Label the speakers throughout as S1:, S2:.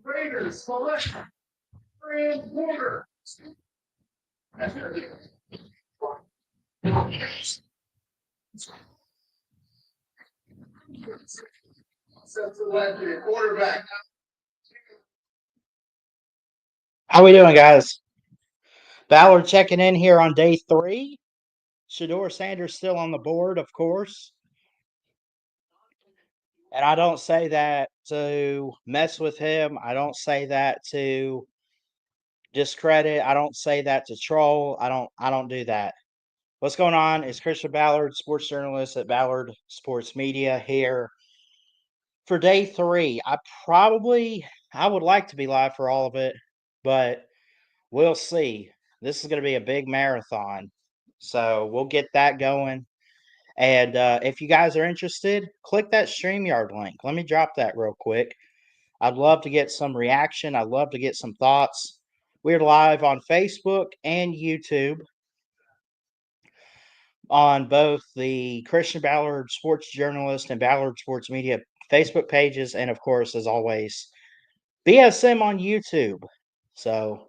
S1: Raiders select Fran Porter. Quarterback.
S2: How we doing, guys? Ballard checking in here on day 3. Shedeur Sanders still on the board, of course. And I don't say that to mess with him. I don't say that to discredit. I don't say that to troll. I don't do that. What's going on is Christian Ballard, sports journalist at Ballard Sports Media here for day 3. I would like to be live for all of it, but we'll see. This is going to be a big marathon. So we'll get that going. And if you guys are interested, click that StreamYard link. Let me drop that real quick. I'd love to get some reaction. I'd love to get some thoughts. We're live on Facebook and YouTube on both the Christian Ballard Sports Journalist and Ballard Sports Media Facebook pages. And of course, as always, BSM on YouTube. So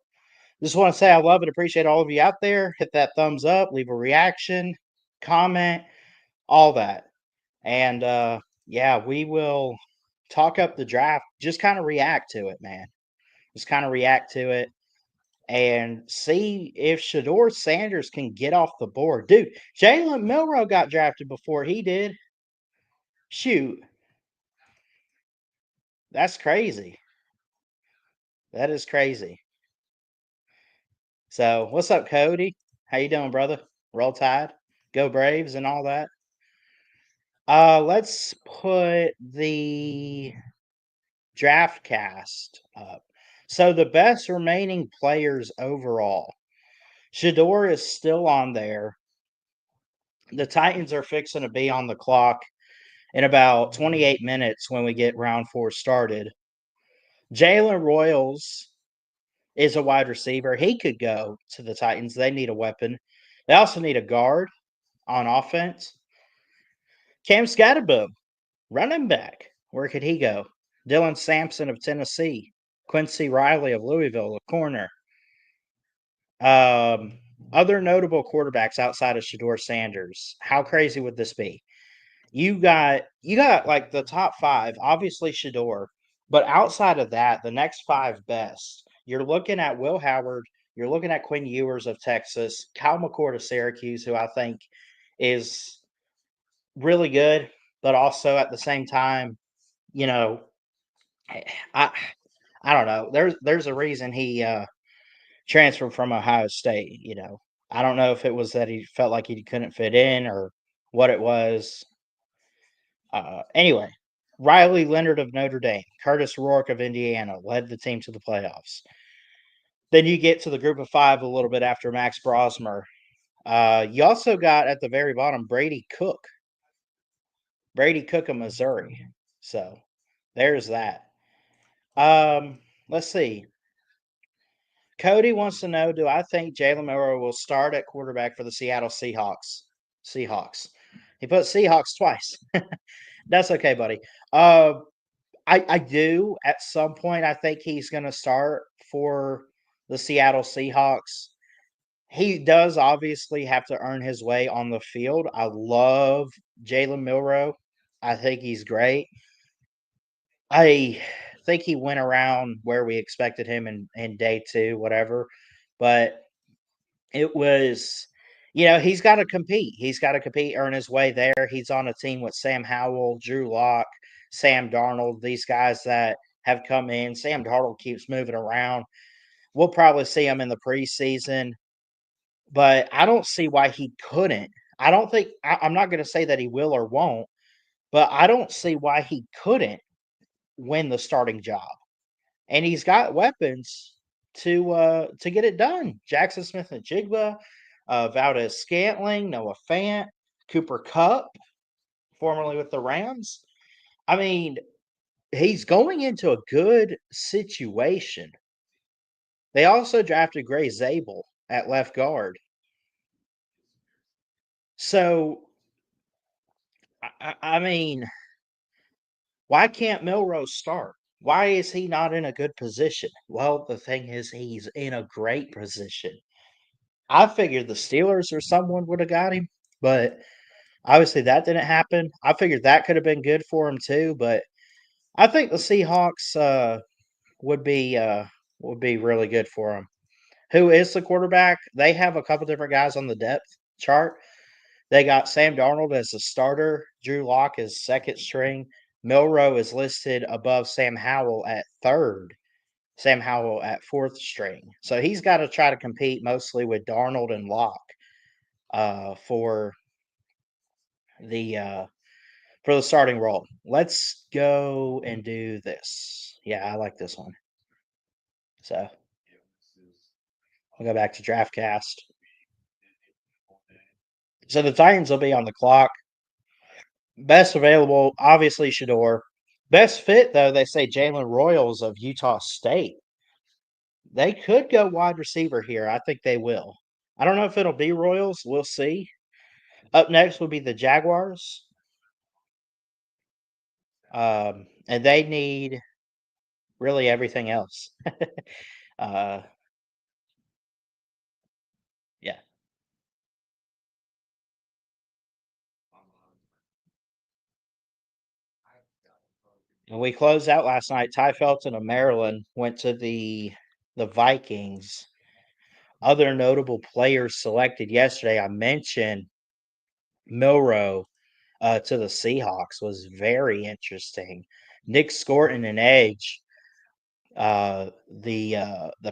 S2: just want to say I love and appreciate all of you out there. Hit that thumbs up, leave a reaction, comment, all that. And yeah, we will talk up the draft. Just kind of react to it, man. Just kind of react to it and see if Shedeur Sanders can get off the board. Dude, Jalen Milroe got drafted before he did. Shoot. That's crazy. That is crazy. So what's up, Cody? How you doing, brother? Roll Tide, go Braves, and all that. Let's put the draft cast up. So the best remaining players overall. Shedeur is still on there. The Titans are fixing to be on the clock in about 28 minutes when we get round 4 started. Jalen Royals is a wide receiver. He could go to the Titans. They need a weapon. They also need a guard on offense. Cam Scatterboom, running back. Where could he go? Dylan Sampson of Tennessee. Quincy Riley of Louisville, a corner. Other notable quarterbacks outside of Shedeur Sanders. How crazy would this be? You got like the top 5, obviously Shedeur, but outside of that, the next 5 best. You're looking at Will Howard. You're looking at Quinn Ewers of Texas, Kyle McCord of Syracuse, who I think is really good, but also at the same time, you know, I I don't know. There's a reason he transferred from Ohio State. I don't know if it was that he felt like he couldn't fit in or what it was. Anyway, Riley Leonard of Notre Dame, Curtis Rourke of Indiana led the team to the playoffs. Then you get to the group of 5 a little bit after Max Brosmer. You also got at the very bottom Brady Cook of Missouri. So there's that. Let's see. Cody wants to know, do I think Jalen Milroe will start at quarterback for the Seattle Seahawks? He put Seahawks twice. That's okay, buddy. I do at some point. I think he's going to start for the Seattle Seahawks. He does obviously have to earn his way on the field. I love Jalen Milroe. I think he's great. I think he went around where we expected him in day 2, whatever. But it was, he's got to compete. He's got to compete, earn his way there. He's on a team with Sam Howell, Drew Lock, Sam Darnold, these guys that have come in. Sam Darnold keeps moving around. We'll probably see him in the preseason, but I don't see why he couldn't. I don't think I'm not going to say that he will or won't, but I don't see why he couldn't win the starting job. And he's got weapons to get it done. Jackson Smith and Jigba, Valdez Scantling, Noah Fant, Cooper Kupp, formerly with the Rams. I mean, he's going into a good situation. They also drafted Gray Zabel at left guard. So, I mean, why can't Milroe start? Why is he not in a good position? Well, the thing is, he's in a great position. I figured the Steelers or someone would have got him, but obviously that didn't happen. I figured that could have been good for him too, but I think the Seahawks would be really good for him. Who is the quarterback? They have a couple different guys on the depth chart. They got Sam Darnold as the starter, Drew Lock as second string. Milrow is listed above Sam Howell at third, Sam Howell at fourth string. So he's got to try to compete mostly with Darnold and Lock for the starting role. Let's go and do this. Yeah, I like this one. So we'll go back to DraftCast. So the Titans will be on the clock. Best available, obviously Shador. Best fit, though, they say Jalen Royals of Utah State. They could go wide receiver here. I think they will. I don't know if it'll be Royals. We'll see. Up next would be the Jaguars. And they need really everything else. uh, yeah. And we closed out last night. Ty Felton of Maryland went to the Vikings. Other notable players selected yesterday. I mentioned Milrow to the Seahawks was very interesting. Nick Scorton and Edge. The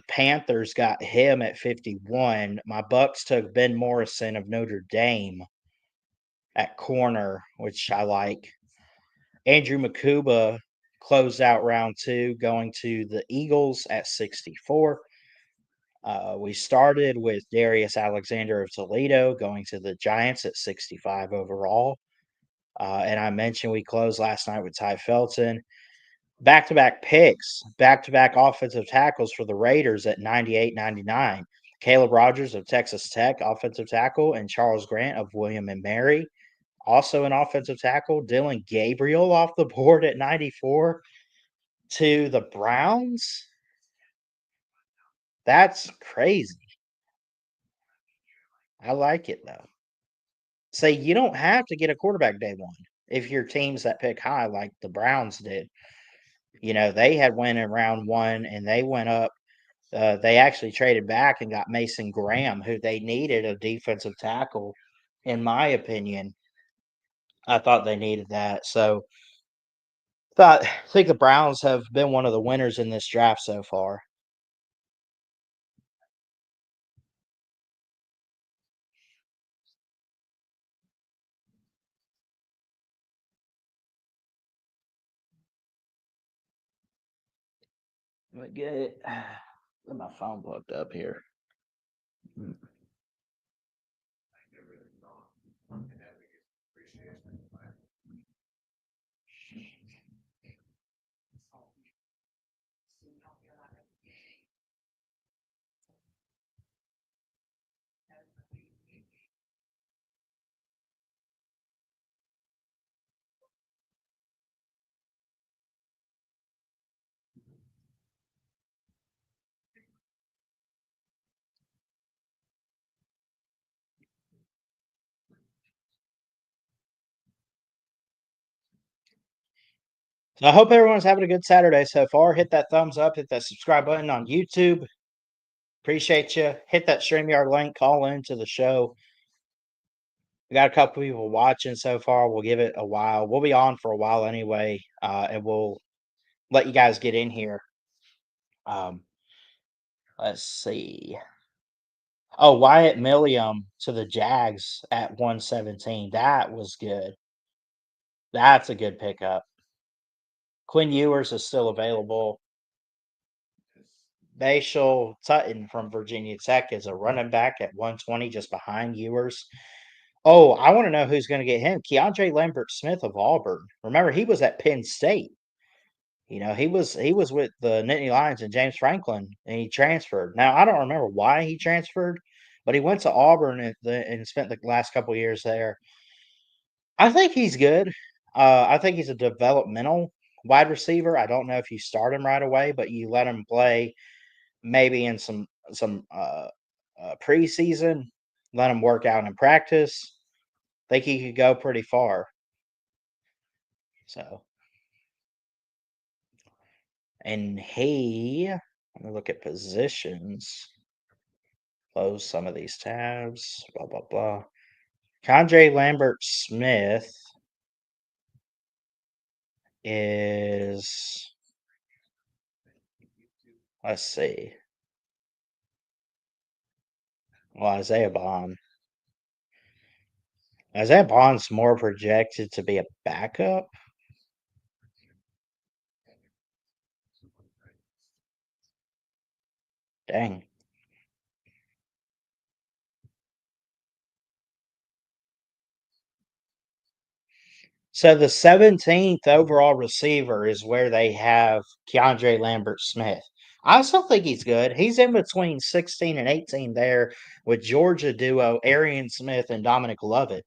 S2: Panthers got him at 51. My Bucks took Ben Morrison of Notre Dame at corner, which I like. Andrew Makuba closed out round 2, going to the Eagles at 64. We started with Darius Alexander of Toledo going to the Giants at 65 overall. And I mentioned we closed last night with Ty Felton. Back-to-back picks, back-to-back offensive tackles for the Raiders at 98, 99. Caleb Rogers of Texas Tech, offensive tackle, and Charles Grant of William and Mary, also an offensive tackle. Dylan Gabriel off the board at 94 to the Browns. That's crazy. I like it though. Say you don't have to get a quarterback day one if your teams that pick high like the Browns did. You know, they had went in round 1 and they went up. They actually traded back and got Mason Graham, who they needed a defensive tackle. In my opinion, I thought they needed that. So, I think the Browns have been one of the winners in this draft so far. Let me get my phone plugged up here. So I hope everyone's having a good Saturday so far. Hit that thumbs up, hit that subscribe button on YouTube. Appreciate you. Hit that StreamYard link, call into the show. We got a couple people watching so far. We'll give it a while. We'll be on for a while anyway, and we'll let you guys get in here. Let's see. Oh, Wyatt Milliam to the Jags at 117. That was good. That's a good pickup. Quinn Ewers is still available. Bashal Tutton from Virginia Tech is a running back at 120, just behind Ewers. Oh, I want to know who's going to get him. Keandre Lambert Smith of Auburn. Remember, he was at Penn State. You know, he was with the Nittany Lions and James Franklin, and he transferred. Now, I don't remember why he transferred, but he went to Auburn and spent the last couple years there. I think he's good. I think he's a developmental. Wide receiver, I don't know if you start him right away, but you let him play maybe in some preseason, let him work out in practice. Think he could go pretty far. So, and let me look at positions. Close some of these tabs. Blah blah blah. Kondre Lambert Smith is, let's see. Well, Isaiah Bond. Isaiah Bond's more projected to be a backup. Dang. So the 17th overall receiver is where they have Keandre Lambert Smith. I still think he's good. He's in between 16 and 18 there with Georgia duo Arian Smith and Dominic Lovett.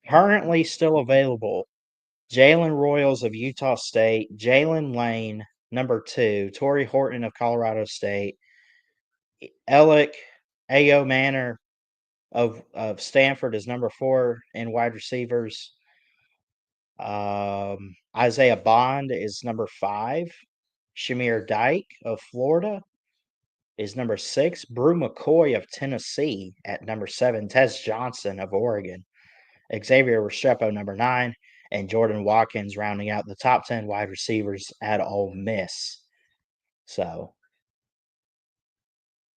S2: Currently still available. Jalen Royals of Utah State, Jalen Lane, number 2, Torrey Horton of Colorado State, Alec Ayo Manor of Stanford is number 4 in wide receivers. Isaiah Bond is number 5. Shamir Dyke of Florida is number 6. Brew McCoy of Tennessee at number 7. Tez Johnson of Oregon. Xavier Restrepo, number 9. And Jordan Watkins rounding out the top 10 wide receivers at Ole Miss. So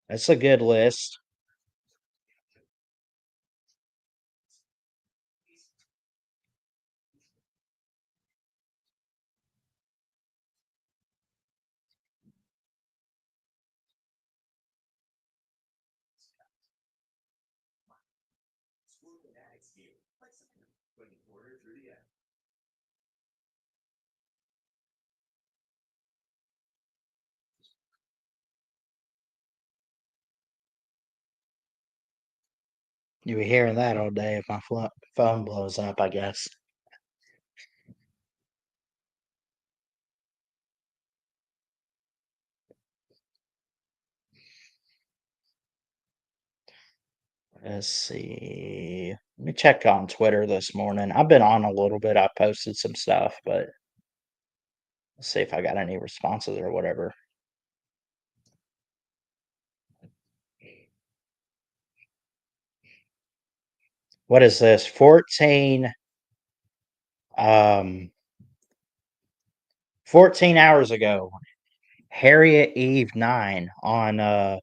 S2: that's a good list. You'll be hearing that all day if my phone blows up, I guess. Let's see. Let me check on Twitter this morning. I've been on a little bit. I posted some stuff, but let's see if I got any responses or whatever. What is this? 14 hours ago. Harriet Eve 9 on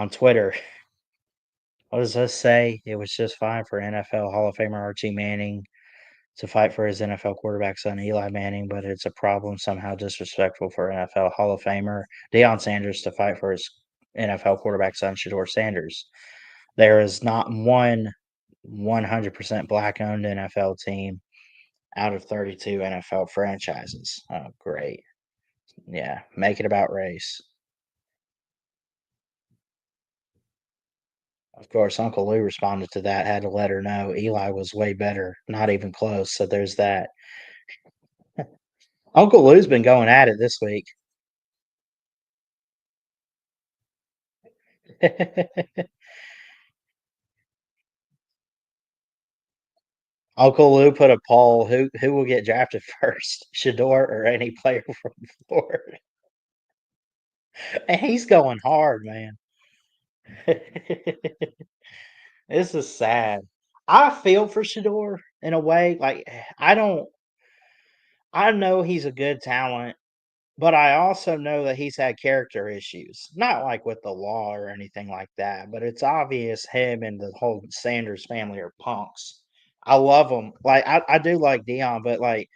S2: Twitter. What does this say? It was just fine for NFL Hall of Famer Archie Manning to fight for his NFL quarterback son Eli Manning, but it's a problem somehow disrespectful for NFL Hall of Famer Deion Sanders to fight for his NFL quarterback son Shedeur Sanders. There is not one 100% black-owned NFL team out of 32 NFL franchises. Oh, great. Yeah, make it about race. Of course, Uncle Lou responded to that, had to let her know Eli was way better, not even close. So there's that. Uncle Lou's been going at it this week. Uncle Lou put a poll: who will get drafted first, Shedeur or any player from Florida? And he's going hard, man. This is sad. I feel for Shedeur in a way. Like I don't. I know he's a good talent, but I also know that he's had character issues. Not like with the law or anything like that, but it's obvious him and the whole Sanders family are punks. I love them. Like I do like Dion, but like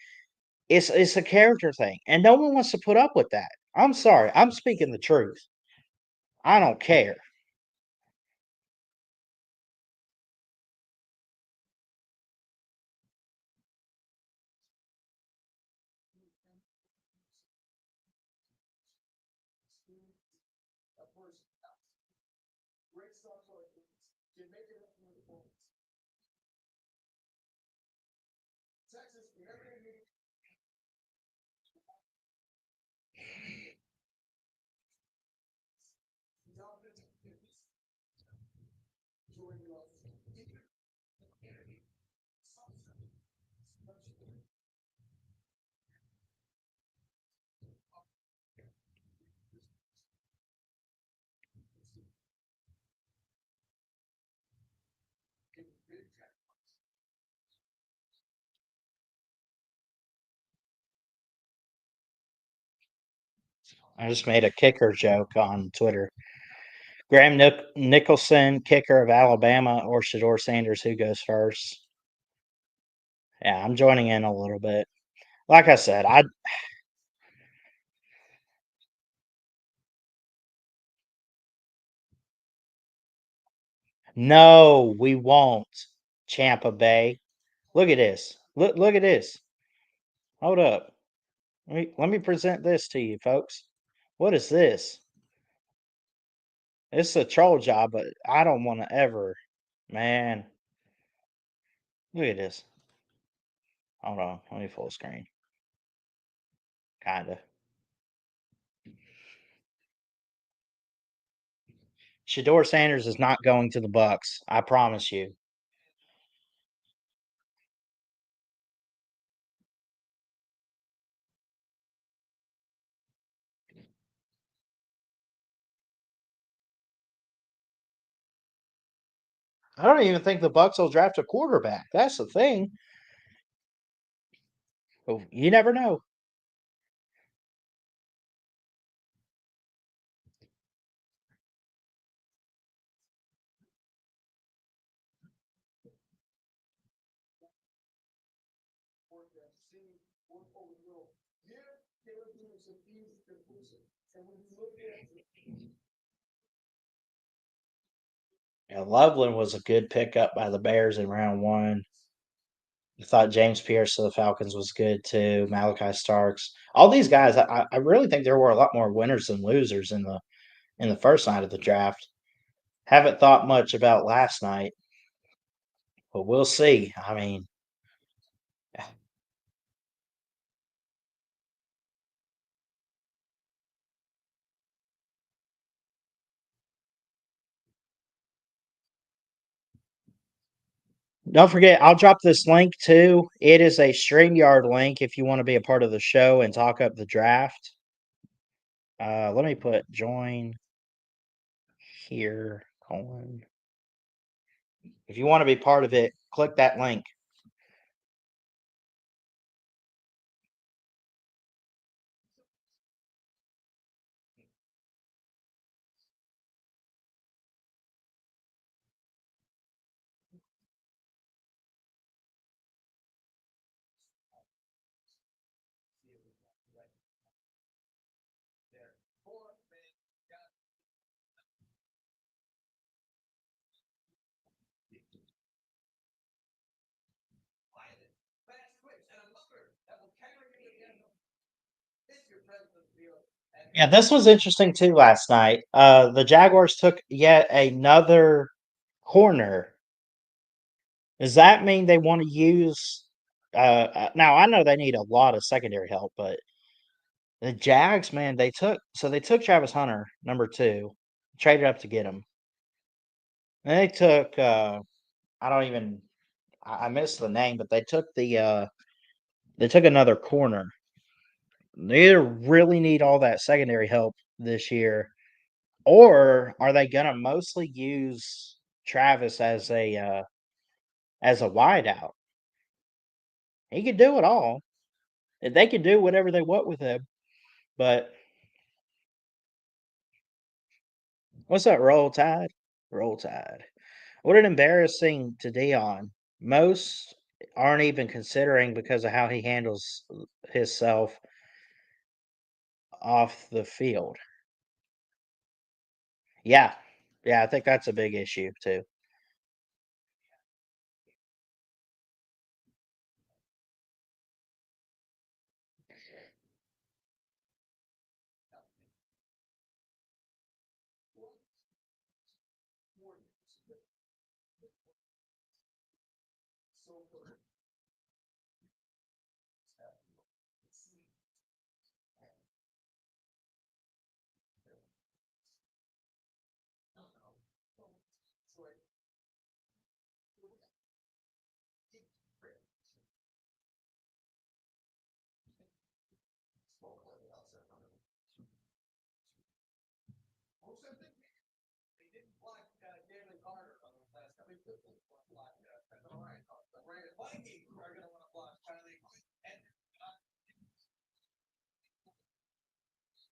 S2: it's a character thing, and no one wants to put up with that. I'm sorry. I'm speaking the truth. I don't care. I just made a kicker joke on Twitter. Graham Nicholson, kicker of Alabama, or Shedeur Sanders, who goes first? Yeah, I'm joining in a little bit. Like I said, I no, we won't. Champa Bay. Look at this. Look at this. Hold up. Let me present this to you, folks. What is this? It's a troll job, but I don't want to ever. Man, look at this. Hold on. Let me full screen. Kinda. Shedeur Sanders is not going to the Bucks. I promise you. I don't even think the Bucks will draft a quarterback. That's the thing. But you never know. Yeah, Loveland was a good pickup by the Bears in round one. I thought James Pierce of the Falcons was good too. Malachi Starks, all these guys. I really think there were a lot more winners than losers in the first night of the draft. Haven't thought much about last night, but we'll see. I mean, don't forget, I'll drop this link too. It is a StreamYard link if you want to be a part of the show and talk up the draft. Let me put join here, colon. If you want to be part of it, click that link. Yeah, this was interesting too last night. The Jaguars took yet another corner. Does that mean they want to use? Now I know they need a lot of secondary help, but the Jags, man, they took Travis Hunter, number two, traded up to get him. And they took I don't even I missed the name, but they took another corner. They either really need all that secondary help this year, or are they gonna mostly use Travis as a wideout? He could do it all. They could do whatever they want with him. But what's that? Roll Tide, Roll Tide. What an embarrassing to Dion. Most aren't even considering because of how he handles himself off the field. Yeah, yeah, I think that's a big issue too.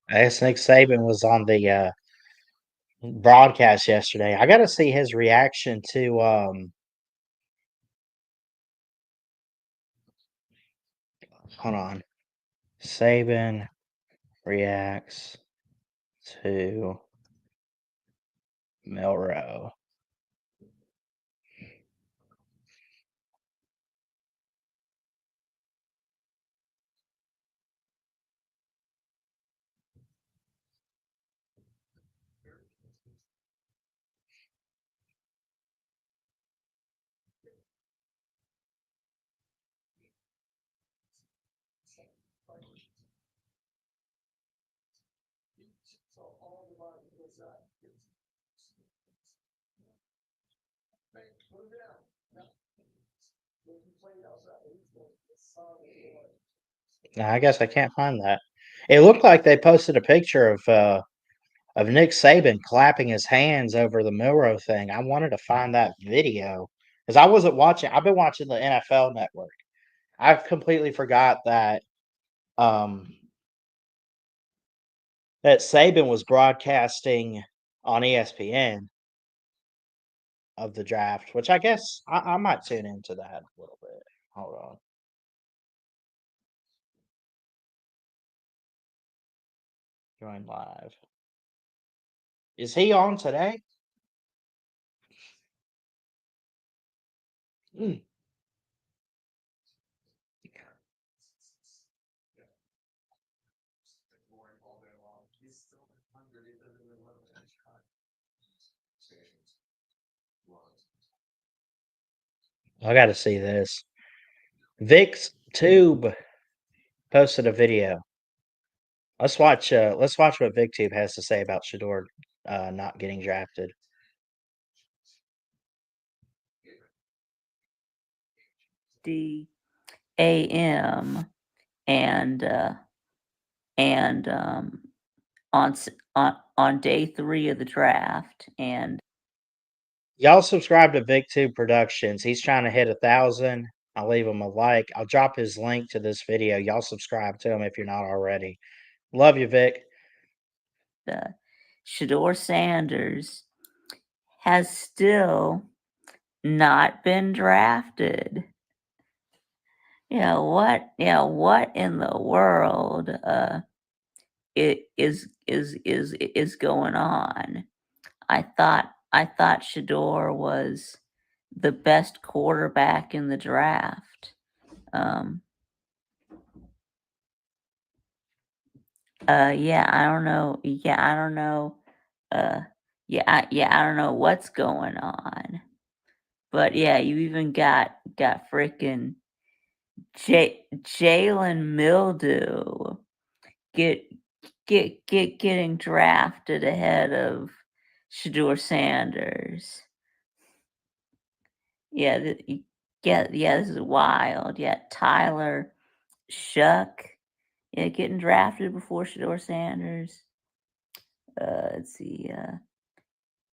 S2: I guess Nick Saban was on the broadcast yesterday. I got to see his reaction to hold on. Saban reacts to Milroe. No, I guess I can't find that. It looked like they posted a picture of Nick Saban clapping his hands over the Milroe thing. I wanted to find that video because I wasn't watching. I've been watching the NFL Network. I completely forgot um, that Saban was broadcasting on ESPN of the draft, which I guess I might tune into that a little bit. Hold on. Join live. Is he on today? Hmm. I got to see this. Vic's Tube posted a video. Let's watch. Let's watch what VicTube has to say about Shador not getting drafted.
S3: AM and on day 3 of the draft, and
S2: Y'all subscribe to VicTube Productions. He's trying to hit 1,000. I'll leave him a like. I'll drop his link to this video. Y'all subscribe to him if you're not already. Love you, Vic.
S3: Shador Sanders has still not been drafted. What in the world is going on? I thought Shador was the best quarterback in the draft. I don't know. I don't know. I don't know what's going on. But yeah, you even got freaking Jalen Mildew getting drafted ahead of Shador Sanders. Yeah, this is wild. Yeah, Tyler Shuck, getting drafted before Shador Sanders. Let's see,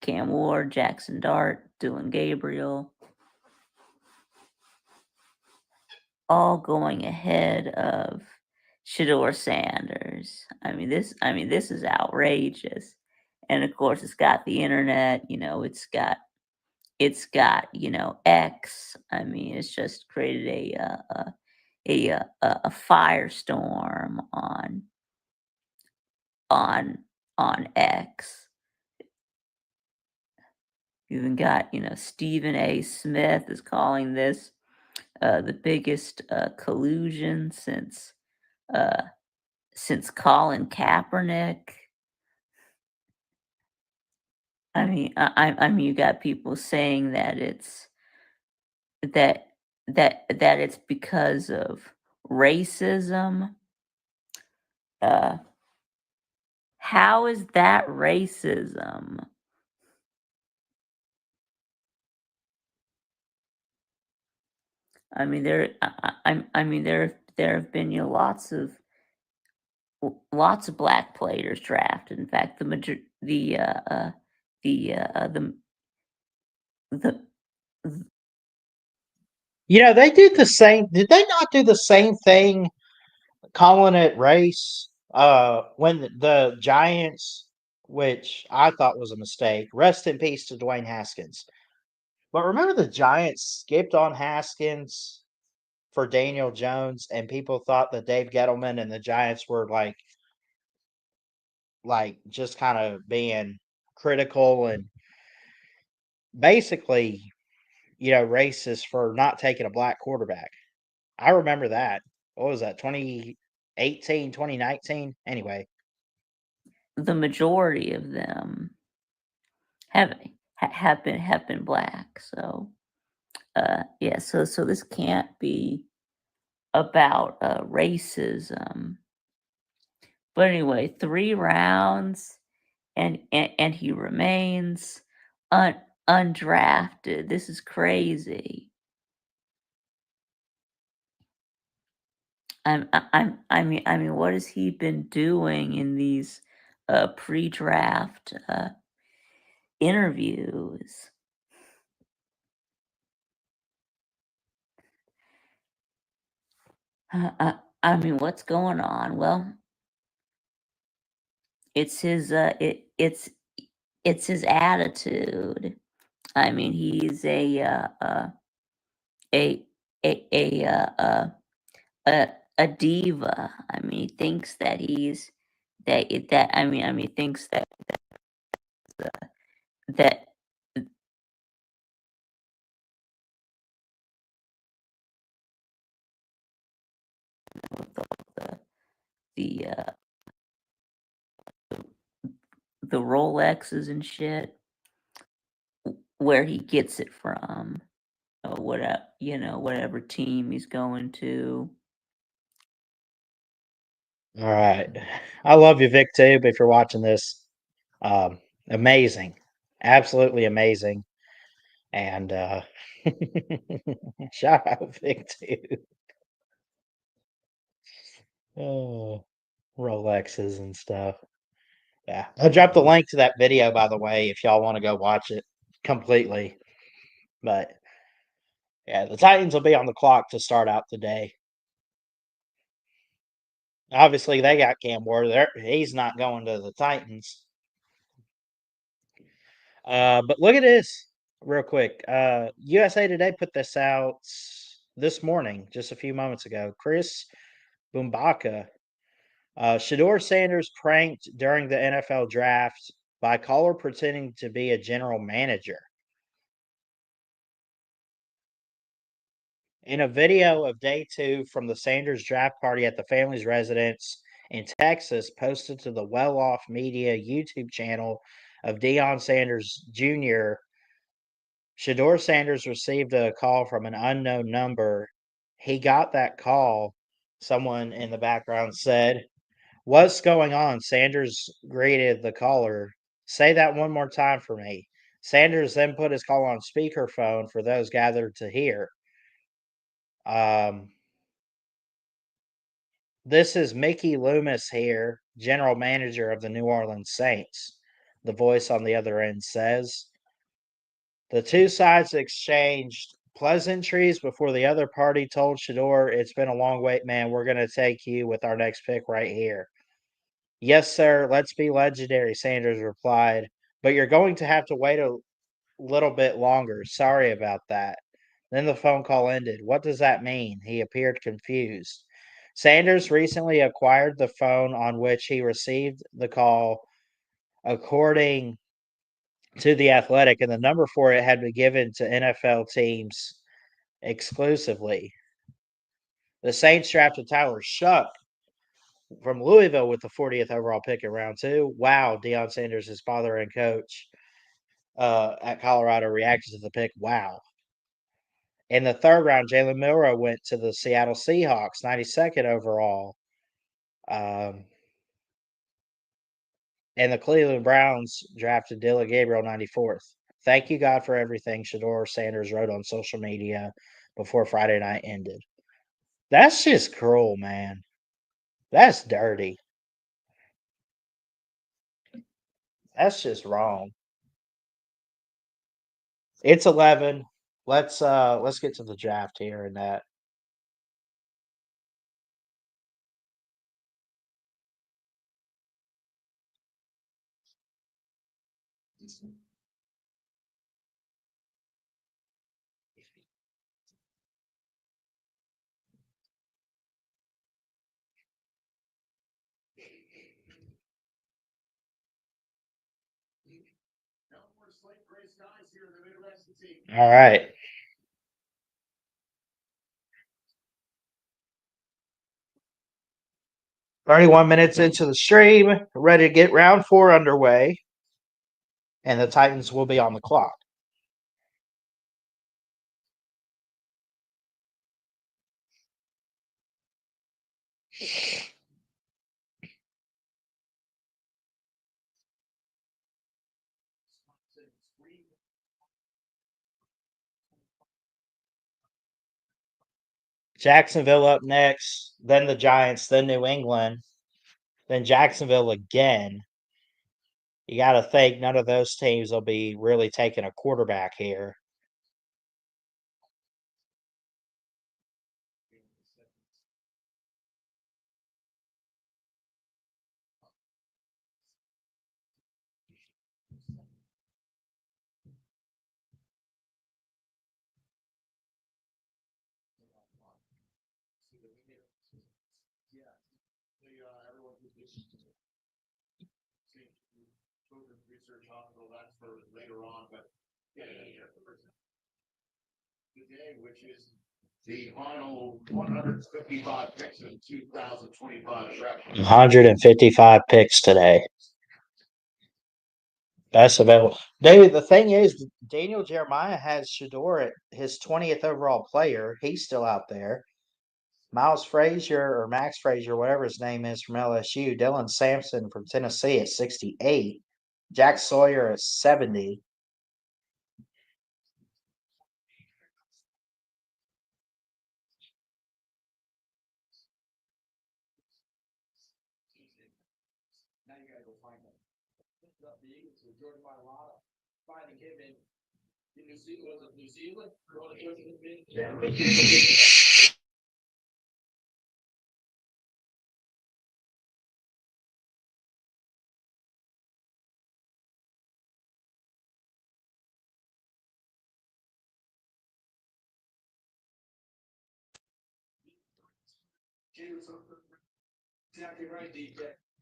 S3: Cam Ward, Jackson Dart, Dylan Gabriel, all going ahead of Shador Sanders. I mean, this is outrageous. And of course, it's got the internet. It's got X. I mean, it's just created a firestorm on X. You even got Stephen A. Smith is calling this the biggest collusion since Colin Kaepernick. I mean, you got people saying that it's because of racism. How is that racism? I mean, there have been lots of black players drafted. In fact, the
S2: They did the same. Did they not do the same thing, calling it race? When the Giants, which I thought was a mistake. Rest in peace to Dwayne Haskins. But remember, the Giants skipped on Haskins for Daniel Jones, and people thought that Dave Gettleman and the Giants were like just kind of being critical and basically, racist for not taking a black quarterback. I remember that. What was that? 2018, 2019? Anyway.
S3: The majority of them have been black. So yeah, so this can't be about racism. But anyway, 3 rounds and he remains undrafted. This is crazy. I mean, what has he been doing in these pre-draft interviews? I mean, what's going on? Well, it's his it's his attitude. I mean, he's a a a diva. I mean, he thinks that he's that I mean, thinks that that with all the the Rolexes and shit, where he gets it from, whatever team he's going to.
S2: All right. I love you, VicTube, if you're watching this. Amazing. Absolutely amazing. And shout out VicTube. Oh, Rolexes and stuff. Yeah. I'll drop the link to that video, by the way, if y'all want to go watch it completely. But yeah, the Titans will be on the clock to start out the day. Obviously, they got Cam Ward. He's not going to the Titans. But look at this real quick. USA Today put this out this morning, just a few moments ago. Chris Bumbaka. Shedeur Sanders pranked during the NFL draft by caller pretending to be a general manager. In a video of day 2 from the Sanders draft party at the family's residence in Texas, posted to the Well Off Media YouTube channel of Deion Sanders Jr., Shedeur Sanders received a call from an unknown number. He got that call, someone in the background said. What's going on? Sanders greeted the caller. Say that one more time for me. Sanders then put his call on speakerphone for those gathered to hear. This is Mickey Loomis here, general manager of the New Orleans Saints, the voice on the other end says. The two sides exchanged pleasantries before the other party told Shedeur, it's been a long wait, man. We're going to take you with our next pick right here. Yes, sir. Let's be legendary, Sanders replied. But you're going to have to wait a little bit longer. Sorry about that. Then the phone call ended. What does that mean? He appeared confused. Sanders recently acquired the phone on which he received the call, according to The Athletic, and the number for it had been given to NFL teams exclusively. The Saints drafted Tyler Shuck from Louisville with the 40th overall pick in round 2. Wow, Deion Sanders, his father and coach at Colorado, reacted to the pick. Wow. In the 3rd round, Jalen Milroe went to the Seattle Seahawks, 92nd overall. And the Cleveland Browns drafted Dillon Gabriel, 94th. Thank you, God, for everything, Shedeur Sanders wrote on social media before Friday night ended. That's just cruel, man. That's dirty. That's just wrong. It's 11. let's get to the draft here and that. All right. "31 minutes into the stream, ready to get round 4 underway, and the Titans will be on the clock." Jacksonville up next, then the Giants, then New England, then Jacksonville again. You got to think none of those teams will be really taking a quarterback here.
S1: The final 155 picks in 2025 draft.
S2: 155 picks today. Best available. David, the thing is, Daniel Jeremiah has Shador at his 20th overall player. He's still out there. Miles Frazier or Max Frazier, whatever his name is from LSU. Dylan Sampson from Tennessee at 68. Jack Sawyer at 70.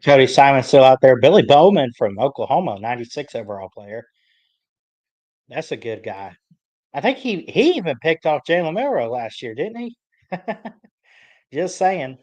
S2: Cody Simon's still out there. Billy Bowman from Oklahoma, 96 overall player. That's a good guy. I think he even picked off Jalen Milroe last year, didn't he? Just saying.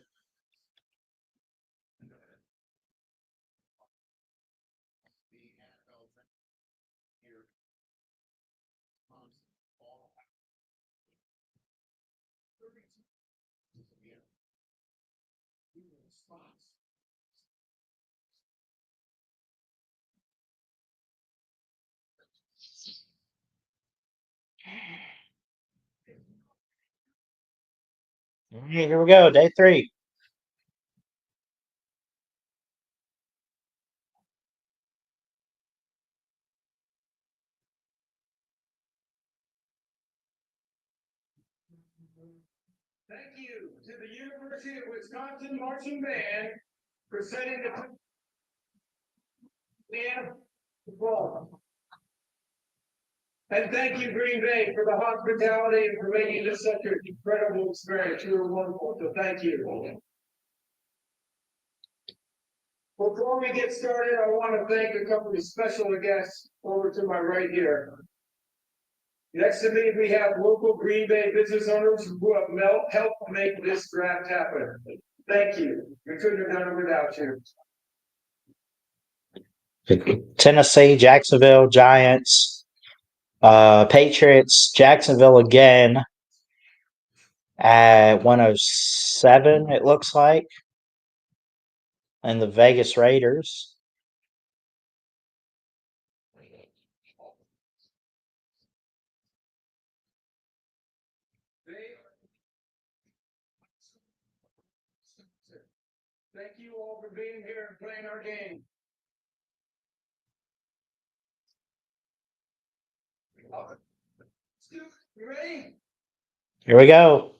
S2: Here we go, day 3.
S1: Thank you to the University of Wisconsin Marching Band for setting the ball. And thank you, Green Bay, for the hospitality and for making this such an incredible experience. You were wonderful, so thank you. Before we get started, I want to thank a couple of special guests over to my right here. Next to me, we have local Green Bay business owners who have helped make this draft happen. Thank you. We couldn't have done it without you.
S2: Tennessee, Jacksonville, Giants, Patriots, Jacksonville again at 107, it looks like. And the Vegas Raiders.
S1: Thank you all for being here and playing our game. You ready?
S2: Here we go.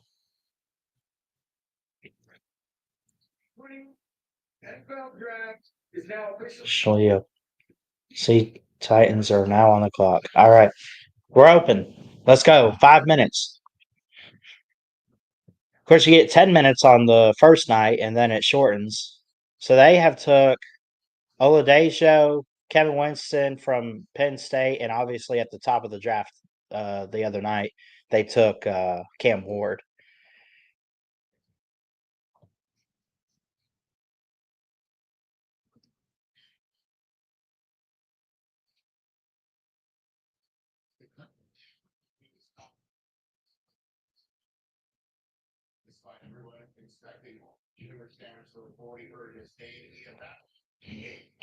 S1: NFL draft is now official.
S2: Actually, see, Titans are now on the clock. All right, we're open. Let's go. 5 minutes. Of course, you get 10 minutes on the first night, and then it shortens. So they have took Oladejo, Kevin Winston from Penn State, and obviously at the top of the draft the other night, they took Cam Ward.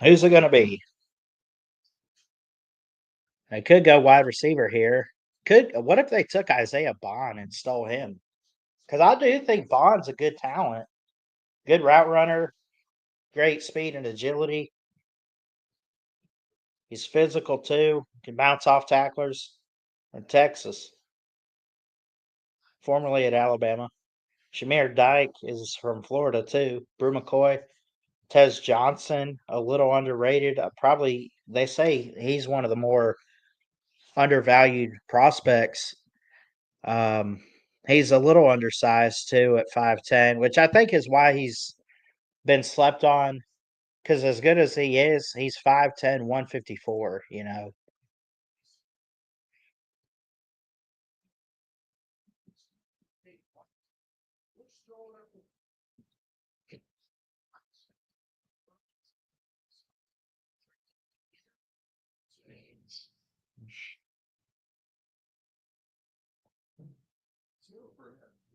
S2: Who's it going to be? They could go wide receiver here. What if they took Isaiah Bond and stole him? Because I do think Bond's a good talent, good route runner, great speed and agility. He's physical too. Can bounce off tacklers. In Texas, formerly at Alabama. Shamir Dyke is from Florida too. Brew McCoy, Tez Johnson, a little underrated. Probably they say he's one of the more undervalued prospects. He's a little undersized too at 5'10", which I think is why he's been slept on. Because as good as he is, he's 5'10", 154, you know.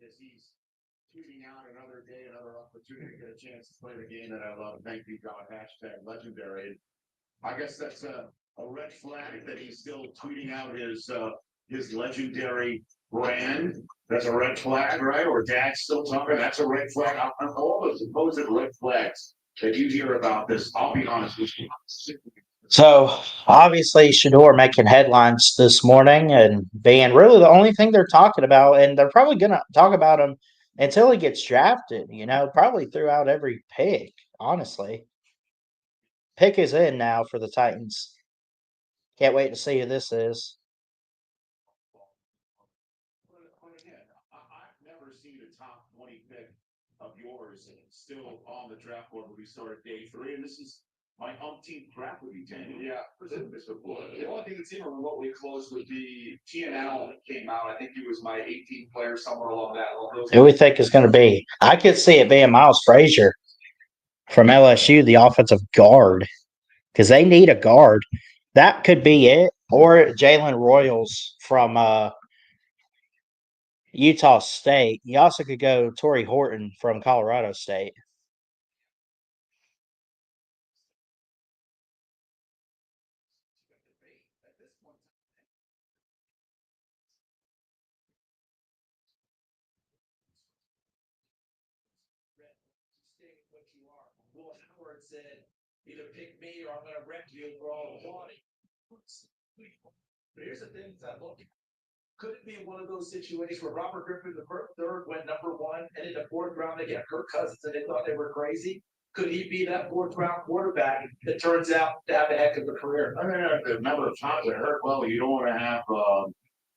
S4: As he's tweeting out another day, another opportunity to get a chance to play the game that I love. Thank you, God. #legendary. I guess that's a red flag that he's still tweeting out his legendary brand. That's a red flag, right? Or Dad's still talking. That's a red flag. On all the supposed red flags that you hear about this, I'll be honest with you.
S2: So obviously Shador making headlines this morning and being really the only thing they're talking about, and they're probably gonna talk about him until he gets drafted, you know, probably throughout every pick, honestly. Pick is in now for the Titans. Can't wait to see who this is.
S4: I've never seen a top 20 pick of yours and it's still on the draft board when we started day 3, and this is my umpteenth draft with you, Daniel.
S5: Yeah, the only thing that's even remotely close would be TNL that came out. I think he was my 18th player, somewhere along that.
S2: Who we think is going to be? I could see it being Miles Frazier from LSU, the offensive guard, because they need a guard. That could be it, or Jalen Royals from Utah State. You also could go Torrey Horton from Colorado State.
S5: Howard said, either pick me or I'm going to wreck you for all the money. But here's the thing that look, could it be one of those situations where Robert Griffin, the third, went #1, and in the 4th round they get Kirk Cousins and they thought they were crazy? Could he be that 4th round quarterback that turns out to have a heck of a career?
S4: I mean, the number of times I heard, well, you don't want to have.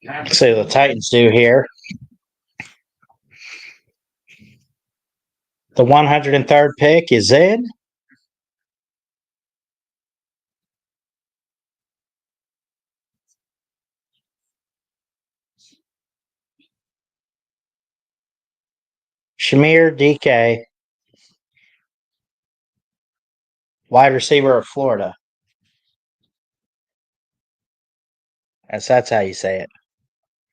S2: Let's see what the Titans do here. The 103rd pick is in. Shamir DK, wide receiver of Florida. That's how you say it.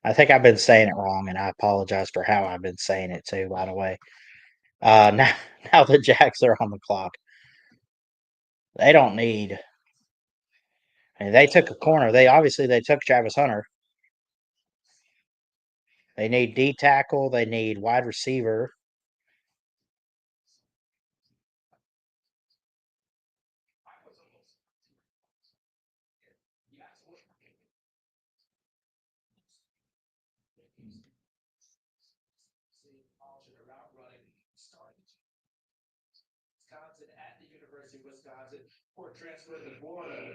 S2: I think I've been saying it wrong, and I apologize for how I've been saying it too, by the way. Now the Jacks are on the clock. They don't need. I mean, they took a corner. They took Travis Hunter. They need D tackle. They need wide receiver.
S5: Wisconsin, or transferred to Florida.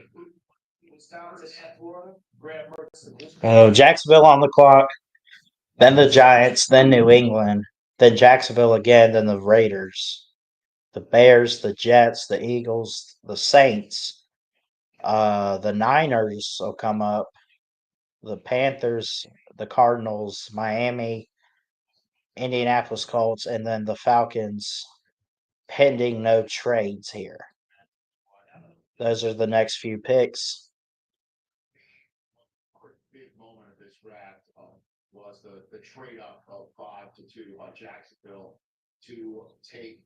S5: Wisconsin and Florida, Graham Mertz.
S2: Oh, Jacksonville on the clock, then the Giants, then New England, then Jacksonville again, then the Raiders, the Bears, the Jets, the Eagles, the Saints, the Niners will come up, the Panthers, the Cardinals, Miami, Indianapolis Colts, and then the Falcons, pending no trades here. Those are the next few picks.
S4: Big moment of this draft was the trade up of 5-2 by Jacksonville to take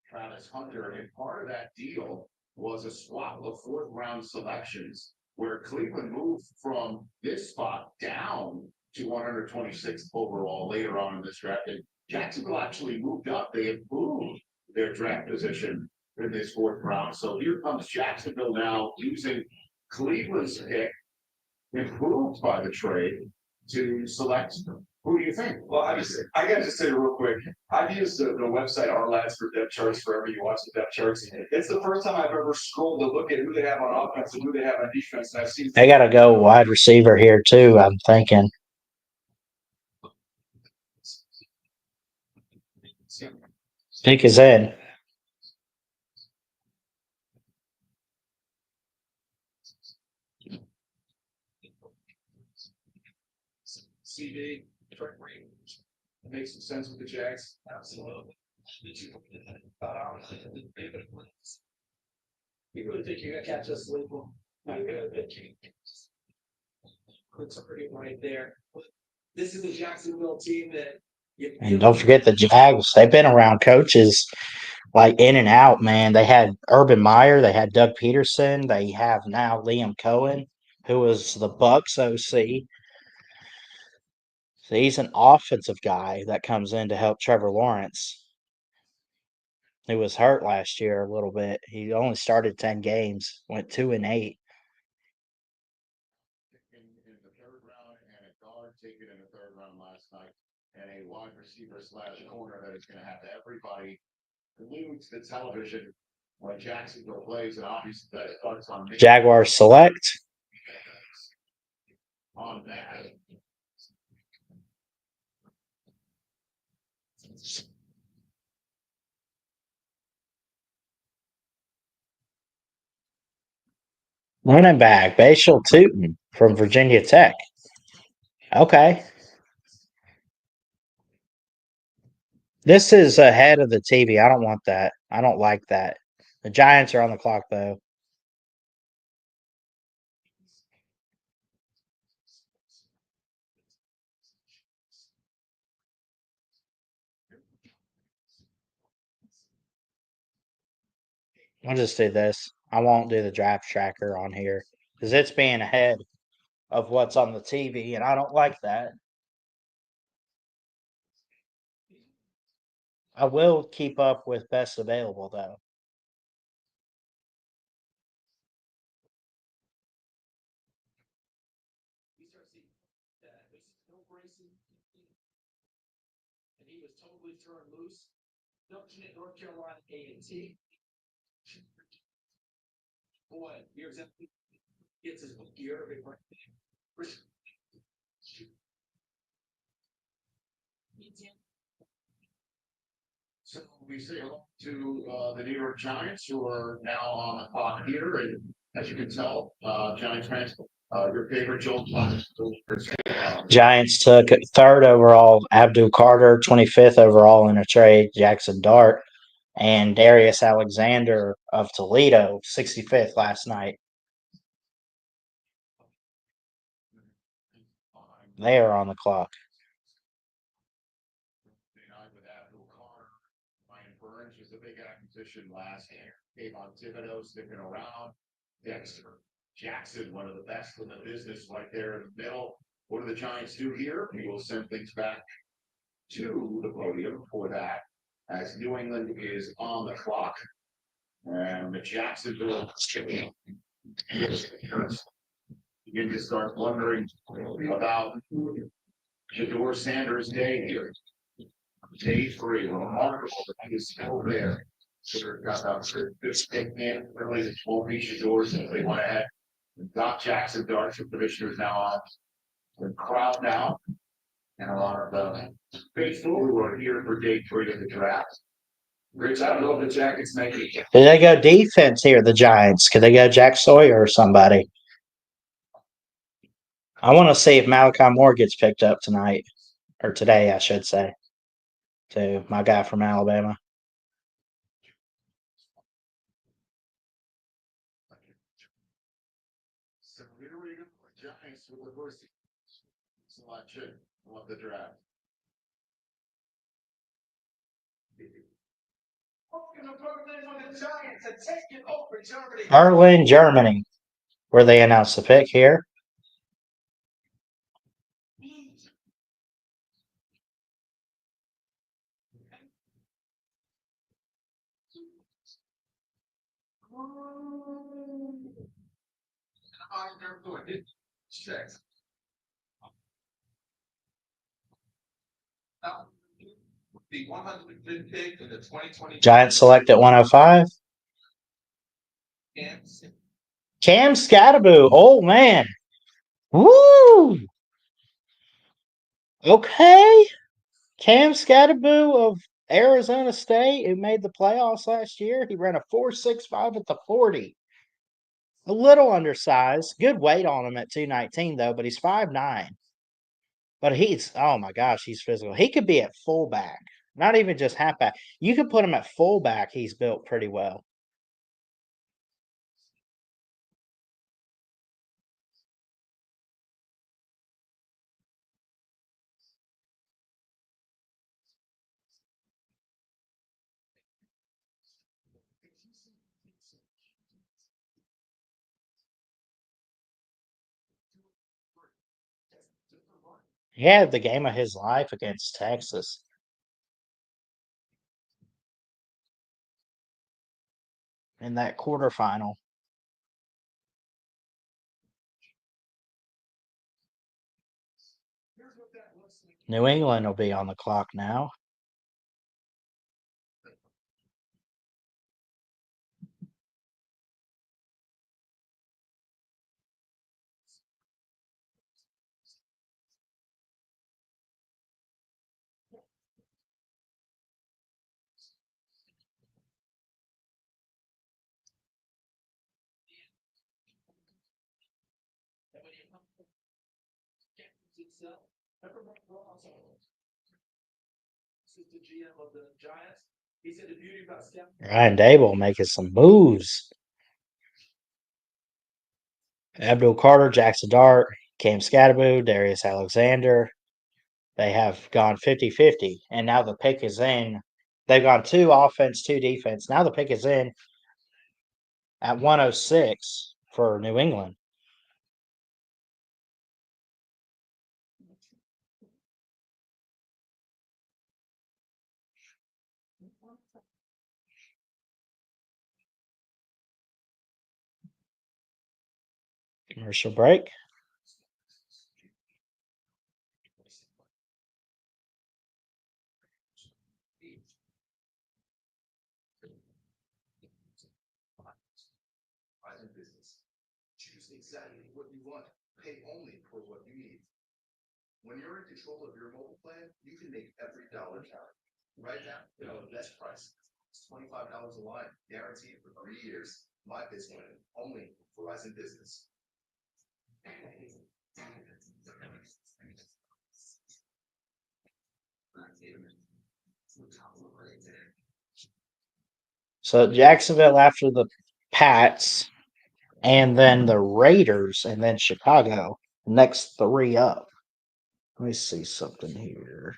S4: Travis Hunter, and part of that deal was a swap of 4th round selections where Cleveland moved from this spot down to 126th overall later on in this draft. And Jacksonville actually moved up. They improved their draft position in this 4th round. So here comes Jacksonville now using Cleveland's pick, improved by the trade, to select. Who do you think?
S1: Well, I gotta just say real quick, I've used the website Our Lads for depth charts forever. You watch the depth charts. It's the first time I've ever scrolled to look at who they have on offense and who they have on defense. And I've seen.
S2: They got to go wide receiver here too, I'm thinking. Pick is in.
S5: CD, Trent Reed.
S1: Makes some sense with the Jags.
S5: Absolutely. You really think you're gonna catch us sleeping? Not good, but you puts a pretty right there. This is the Jacksonville team that.
S2: And don't forget the Jags. They've been around coaches like in and out, man. They had Urban Meyer, they had Doug Peterson, they have now Liam Cohen, who was the Bucks OC. So he's an offensive guy that comes in to help Trevor Lawrence, who was hurt last year a little bit. He only started 10 games, went 2-8.
S4: In the 3rd round, and a guard taken in the 3rd round last night, and a wide receiver / corner that is going to have everybody glued to the television when Jacksonville plays, and obviously that starts on May.
S2: Jaguars select.
S4: On that.
S2: Running back, Bashal Tootin from Virginia Tech. Okay. This is ahead of the TV. I don't want that. I don't like that. The Giants are on the clock, though. I'll just do this. I won't do the draft tracker on here because it's being ahead of what's on the TV, and I don't like that. I will keep up with best available, though.
S5: We start seeing that this is no Grayson. And he was totally turned loose. Duncan at North Carolina A&T. Boy, here's that. Gets his gear.
S4: So we say hello to the New York Giants, who are now on the clock here, and as you can tell, Giants fans, your favorite Joel Klatt.
S2: Giants took 3rd overall Abdul Carter, 25th overall in a trade, Jackson Dart, and Darius Alexander of Toledo, 65th last night. They are on the clock.
S4: With Abdul Carter, Ryan Burns was a big acquisition last year. Kayvon Thibodeau sticking around. Dexter Jackson, one of the best in the business, right there in the middle. What do the Giants do here? We will send things back to the podium for that, as New England is on the clock. And the Jacksonville begin to start wondering about Shedeur Sanders' day here. Day 3, remarkable that he is still there. Sort of got out to this big man, really, the full reach of doors, and they went ahead. Doc Jackson, Dark, the commissioner is now on. The crowd now. And a lot of faithful who are here for day 3 of the draft. Rich, I don't know if the Jackets make it.
S2: Did they go defense here, the Giants? Could they go Jack Sawyer or somebody? I want to see if Malachi Moore gets picked up tonight. Or today, I should say. To my guy from Alabama.
S4: So here we go. Giants with the first selection of the draft.
S5: Welcome to Berlin for the Giants are taking over Germany.
S2: Berlin, Germany, where they announced the pick here.
S5: The 105th pick in the 2020
S2: Giants select at 105. Cam Scatterboo. Oh, man. Woo! Okay. Cam Scatterboo of Arizona State, who made the playoffs last year. He ran a 4.65 at the 40. A little undersized. Good weight on him at 219, though, but he's 5'9". But he's, oh my gosh, he's physical. He could be at fullback, not even just halfback. You could put him at fullback. He's built pretty well. He had the game of his life against Texas. In that quarterfinal. New England will be on the clock now.
S5: This is the GM of the Giants. He said the beauty about Steph.
S2: Ryan Dable making some moves. Abdul Carter, Jackson Dart, Cam Scatterboo, Darius Alexander. They have gone 50-50. And now the pick is in. They've gone 2 offense, 2 defense. Now the pick is in at 106 for New England. Commercial break.
S4: Private business. Choose exactly what you want. Pay only for what you need. When you're in control of your mobile plan, you can make every dollar count. Right now, you know the best price. It's $25 a line, guaranteed for 3 years. My biz plan, only Verizon Business.
S2: So Jacksonville after the Pats, and then the Raiders, and then Chicago. Next 3 up. Let me see something here.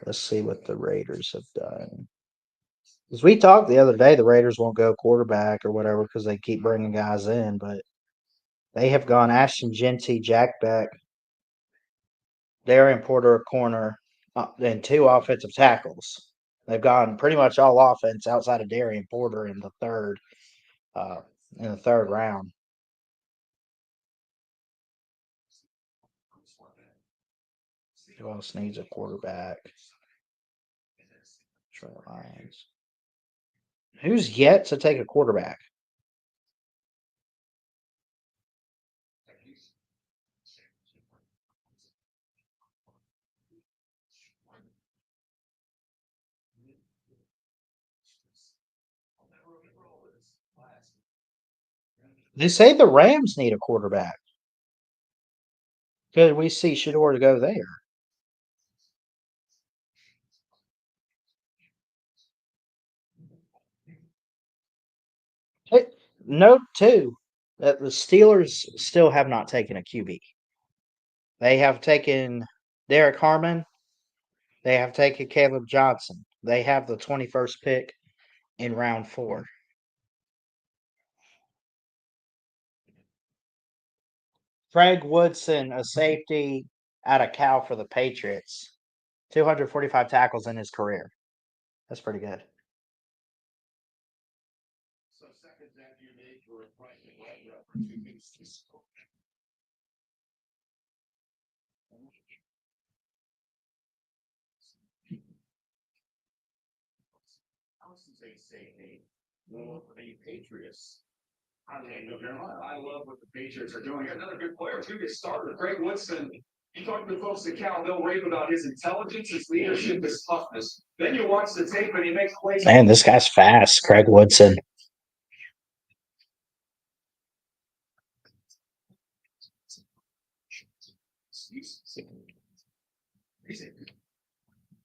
S2: Let's see what the Raiders have done. Because we talked the other day, the Raiders won't go quarterback or whatever because they keep bringing guys in, but they have gone Ashton Genty, Jack Beck, Darian Porter, a corner, and 2 offensive tackles. They've gone pretty much all offense outside of Darian Porter in the third round. Who else needs a quarterback? Detroit Lions. Who's yet to take a quarterback? They say the Rams need a quarterback. Could we see Shador to go there? Hey, note too that the Steelers still have not taken a QB. They have taken Derek Harmon. They have taken Caleb Johnson. They have the 21st pick in round 4. Craig Woodson, a safety out of Cal for the Patriots. 245 tackles in his career. That's pretty good.
S4: So second that you made for a private web reference. I was to say safety, more for the Patriots. I love what the Patriots are doing. Another good player too get started.
S1: Greg Woodson, you talk to folks at Cal, they'll rave about his intelligence, his leadership, his toughness. Then you watch the tape and he makes plays.
S2: Man, this guy's fast, Craig Woodson.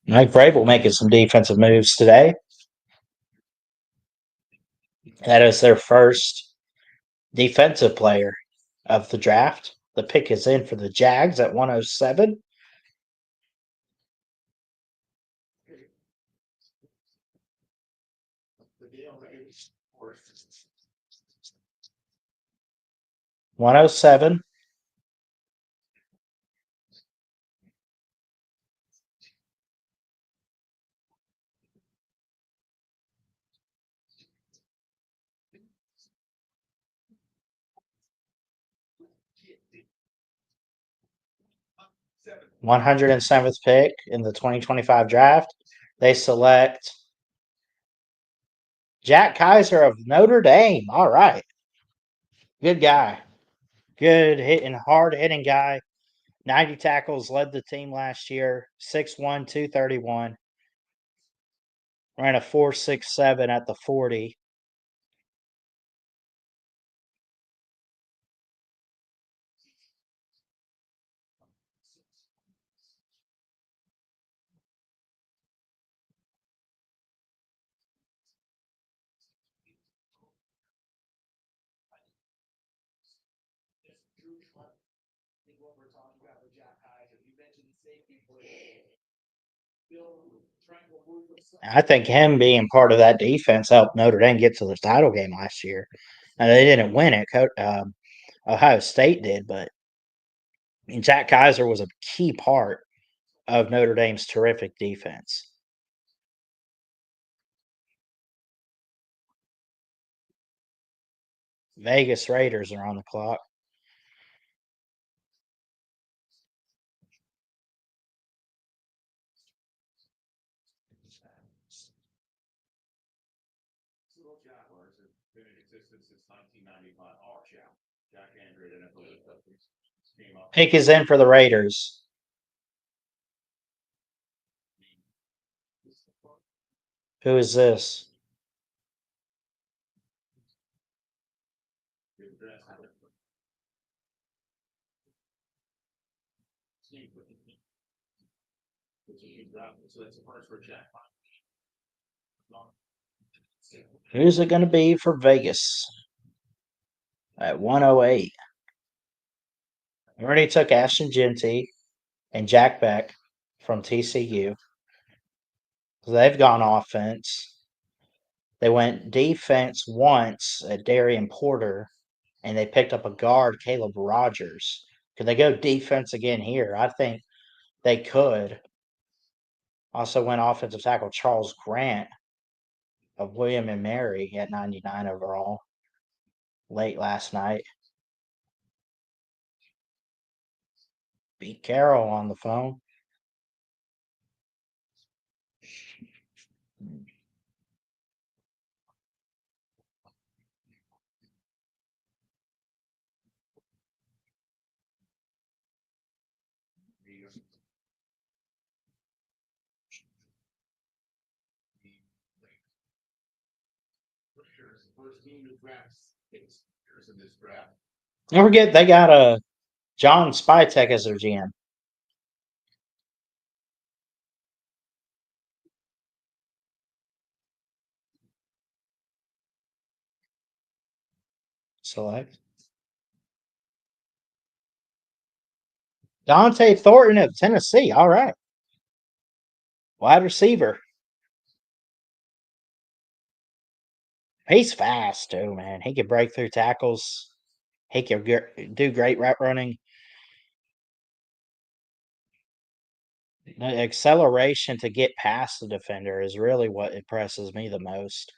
S2: Mike Vrabel making some defensive moves today. That is their first defensive player of the draft. The pick is in for the Jags at 107.
S4: The deal is worth.
S2: 107.
S5: Seven.
S2: 107th pick in the 2025 draft. They select Jack Kaiser of Notre Dame. All right. Good guy. Good hitting, hard hitting guy. 90 tackles, led the team last year. 6'1, 231. Ran a 4.67 at the 40.
S5: I think what we're talking about with Jack Kaiser, you mentioned the safety play. Bill Tranquil.
S2: I think him being part of that defense helped Notre Dame get to the title game last year. Now, they didn't win it. Ohio State did, but Jack Kaiser was a key part of Notre Dame's terrific defense. Vegas Raiders are on the clock.
S4: Jaguars have been in existence since 1995. Jack Andrew and came up.
S2: Pick is in for the Raiders. Who is this?
S4: So that's the first for Jack.
S2: Who's it going to be for Vegas? At 108. We already took Ashton Genty and Jack Beck from TCU. So they've gone offense. They went defense once at Darian Porter, and they picked up a guard, Caleb Rogers. Could they go defense again here? I think they could. Also went offensive tackle Charles Grant of William and Mary at 99 overall late last night. Pete Carroll on the phone.
S4: First team to draft 6 players in this draft.
S2: Don't forget they got a John Spytek as their GM. Select. Dante Thornton of Tennessee. All right. Wide receiver. He's fast too, man. He can break through tackles. He can do great route running. The acceleration to get past the defender is really what impresses me the most.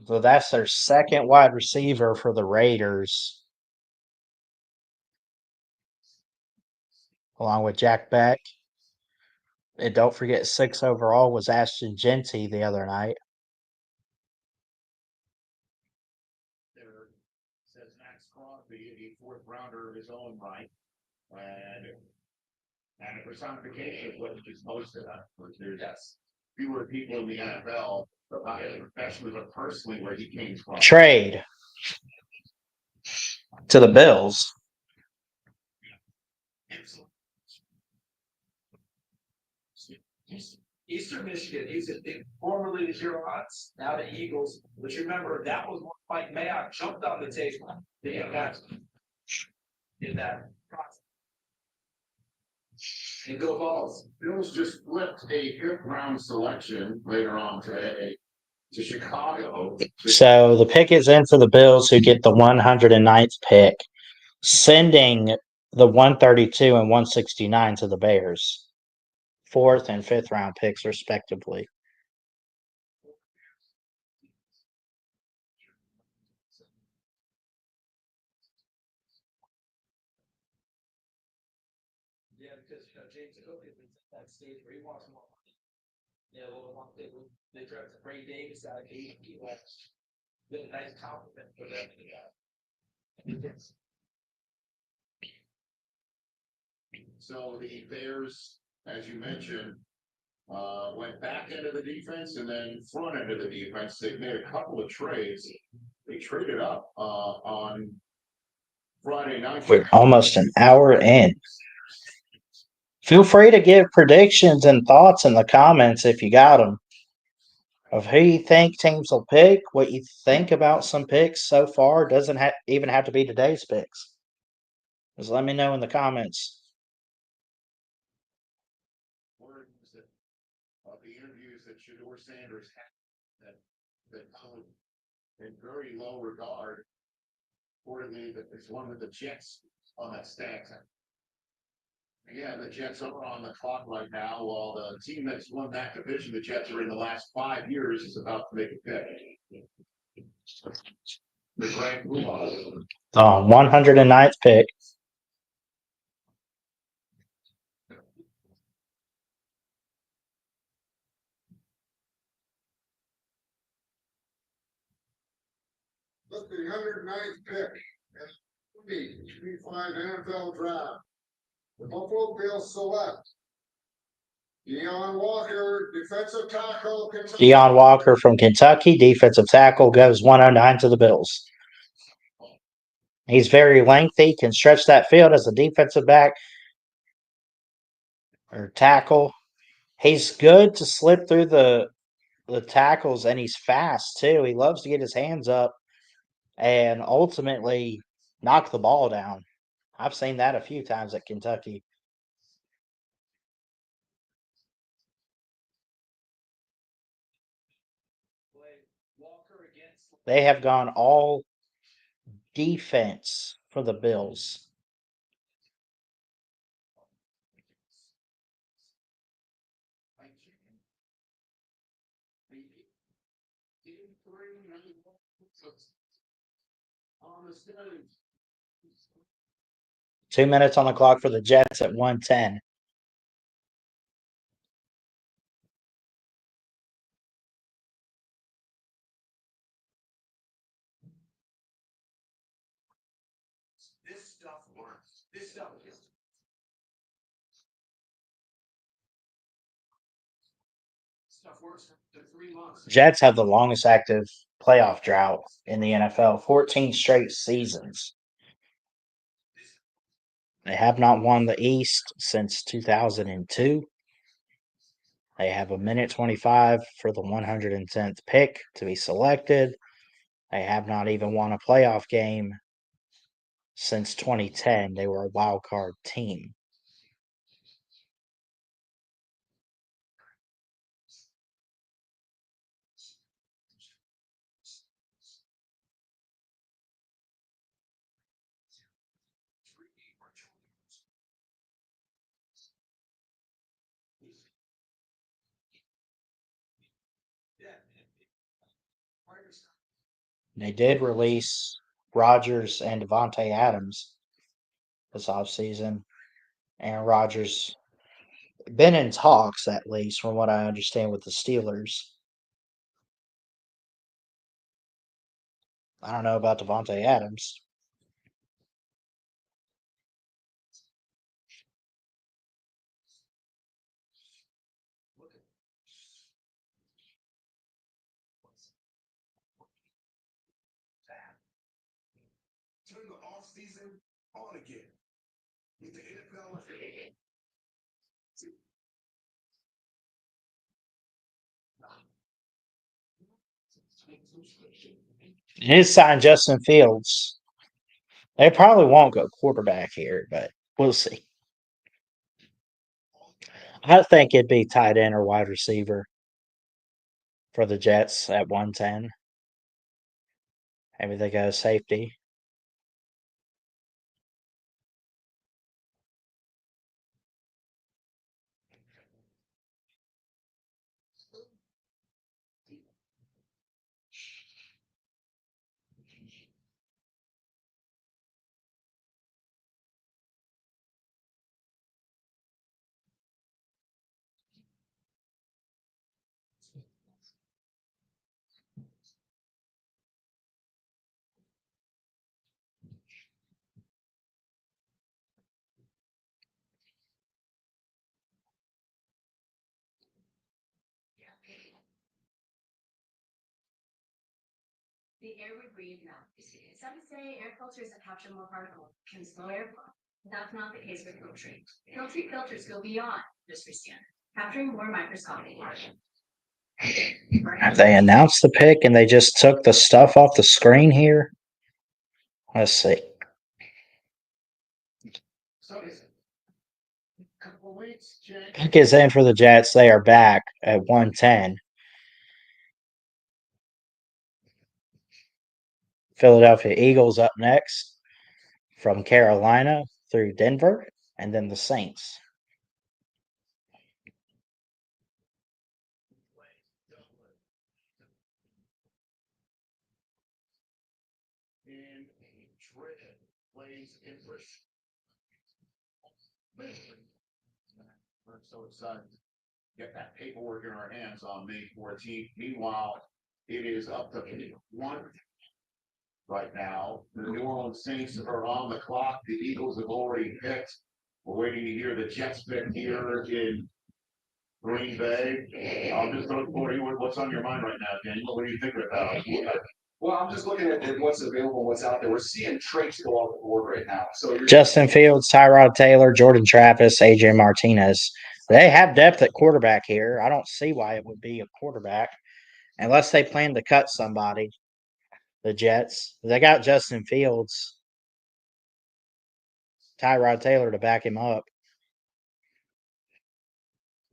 S2: So that's their second wide receiver for the Raiders, along with Jack Beck. And don't forget, 6 overall was Ashton Genty the other night.
S4: There says Max Crosby, a 4th rounder of his own right. And a personification of what you just posted on, which there's fewer people in the NFL, but not professionally, but personally where he came from.
S2: Trade to the Bills.
S5: Eastern Michigan, he's formerly the Hurons, now the Eagles, but you remember that was when Mike Mayock jumped on the table. In that process. And go Vols.
S4: Bills just flipped a 5th round selection later on today to Chicago.
S2: So the pick is in for the Bills, who get the 109th pick, sending the 132 and 169 to the Bears. 4th and 5th round picks, respectively.
S5: Yeah, because James Cook is at that stage where he wants more money. Yeah, they drafted Ray Davis out of eight. He was been a nice compliment for them.
S4: So the Bears, as you mentioned, went back into the defense and then front end of the defense. They made a couple of trades. They traded up on Friday night.
S2: We're almost an hour in. Feel free to give predictions and thoughts in the comments if you got them, of who you think teams will pick, what you think about some picks so far. Doesn't even have to be today's picks. Just let me know in the comments.
S4: Words that of the interviews that Shedeur Sanders had that hold in very low regard. Reportedly, that there's one with the Jets on that stack. Yeah, the Jets are on the clock right now, while the team that's won that division, the Jets are in the last 5 years, is about to make a pick. The Grand Poobah.
S2: The 109th pick.
S6: Look, the 109th pick in the 2025 NFL draft. The Buffalo Bills select Deion Walker, defensive tackle.
S2: Deion Walker from Kentucky, defensive tackle, goes 109 to the Bills. He's very lengthy, can stretch that field as a defensive back or tackle. He's good to slip through the tackles, and he's fast too. He loves to get his hands up and ultimately knock the ball down. I've seen that a few times at Kentucky. They have gone all defense for the Bills.
S4: On the stage.
S2: 2 minutes on the clock for the Jets at 110.
S5: stuff works. This stuff is. Stuff works for 3 months.
S2: Jets have the longest active playoff drought in the NFL, 14 straight seasons. They have not won the East since 2002. They have a minute 25 for the 110th pick to be selected. They have not even won a playoff game since 2010. They were a wild card team. They did release Rodgers and Devontae Adams this offseason. Aaron Rodgers been in talks, at least from what I understand, with the Steelers. I don't know about Devontae Adams.
S5: Turn the off season on again. With the NFL.
S2: His sign Justin Fields. They probably won't go quarterback here, but we'll see. I think it'd be tight end or wide receiver for the Jets at 110. Maybe they go safety.
S7: The air we breathe now. Some say air filters that capture more particles can slow air flow. That's not the case with filtering. Filters go beyond industry standard, capturing more microscopic particles.
S2: Have they announced the pick and they just took the stuff off the screen here? Let's see.
S6: Couple weeks, Jake.
S2: Pick is in for the Jets. They are back at 110. Philadelphia Eagles up next from Carolina through Denver, and then the Saints.
S4: And Dread plays interest. We're so excited to get that paperwork in our hands on May 14th. Meanwhile, it is up to 1 right now. The New Orleans Saints are on the clock. The Eagles have already picked. We're waiting to hear the Jets pick here in Green Bay. I'll just throw it for you. What's on your mind right now, Daniel? What are you thinking about?
S5: Well, I'm just looking at what's available, what's out there. We're seeing traits go off the board right now. So you're
S2: Justin Fields, Tyrod Taylor, Jordan Travis, AJ Martinez. They have depth at quarterback here. I don't see why it would be a quarterback unless they plan to cut somebody. The Jets. They got Justin Fields, Tyrod Taylor to back him up.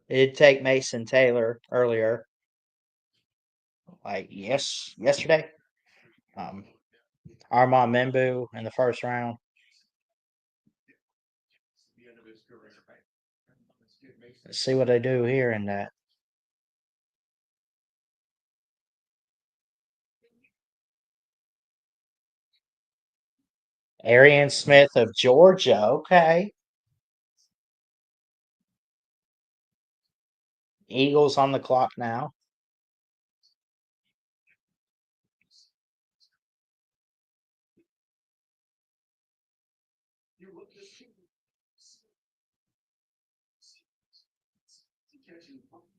S2: It'd take Mason Taylor earlier, yesterday. Armand Membu in the first round. Let's see what they do here in that. Arian Smith of Georgia. Okay. Eagles on the clock now.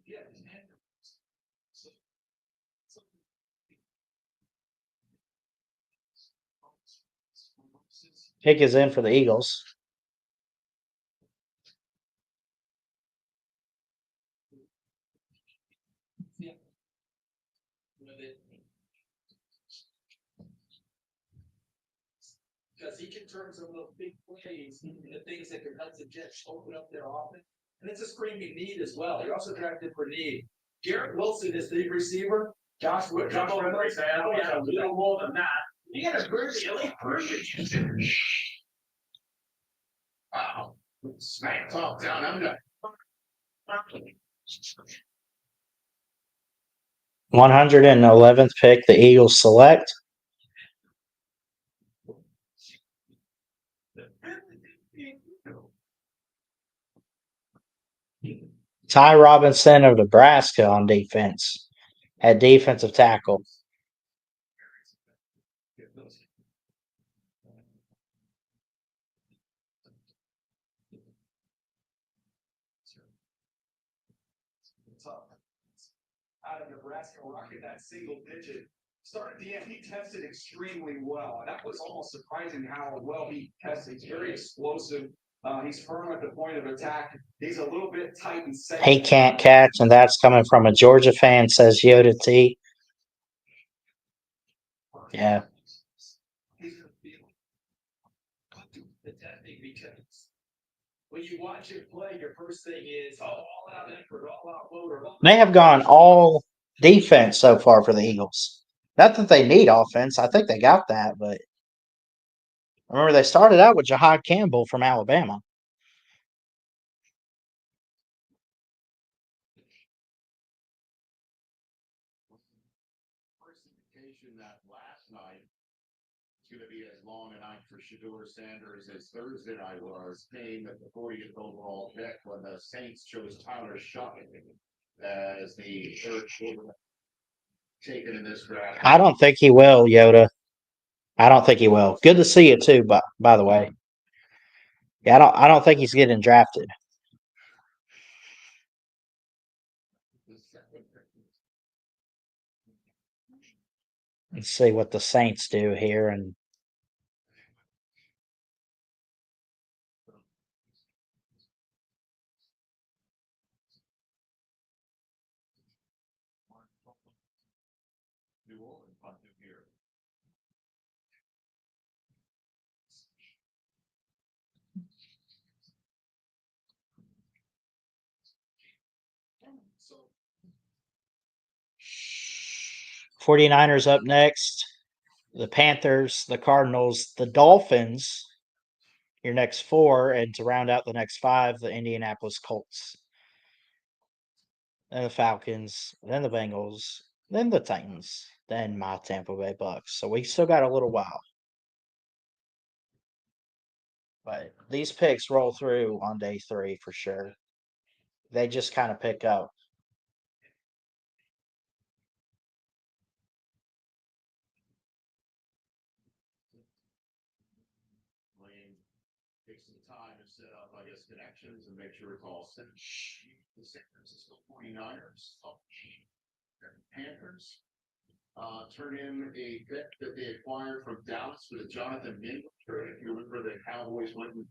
S5: Yeah.
S2: Pick is in for the Eagles.
S5: Because he can turn some of those big plays into things that can help the Jets open up their offense. And it's a screaming need as well. He also drafted for need. Garrett Wilson is the receiver. Josh Reynolds, a little more than that. He got a very elite version.
S4: Wow. Smack talk down under.
S2: 111th pick, the Eagles select Ty Robinson of Nebraska on defense at defensive tackle.
S5: Out of Nebraska, rocking that single digit. Started the end, he tested extremely well. And that was almost surprising how well he tested. He's very explosive. He's firm at the point of attack. He's a little bit tight and set.
S2: He can't catch, and that's coming from a Georgia fan, says Yoda T. Yeah.
S5: He's gonna feel the testing because when you watch him play, your first thing is all out effort, all out motor.
S2: They have gone all defense so far for the Eagles. Not that they need offense. I think they got that, but remember they started out with Jahad Campbell from Alabama.
S4: First indication that last night it's going to be as long a night for Shedeur Sanders as Thursday night was, came at the 40th overall pick when the Saints chose Tyler Shuck as the third quarterback taken in this draft.
S2: I don't think he will, Yoda. I don't think he will. Good to see you too, by the way. Yeah, I don't think he's getting drafted. Let's see what the Saints do here and
S4: New Orleans punted here.
S5: So
S2: 49ers up next. The Panthers, the Cardinals, the Dolphins, your next four, and to round out the next five, the Indianapolis Colts. Then the Falcons, then the Bengals, then the Titans, then my Tampa Bay Bucks. So we still got a little while. But these picks roll through on day 3 for sure. They just kind of pick up.
S4: Lane takes some time to set up, I guess, connections and make sure it's all set. The San Francisco 49ers, Panthers, turn in a pick that they acquired from Dallas with a Jonathan Mingo trade. If you remember, the Cowboys went in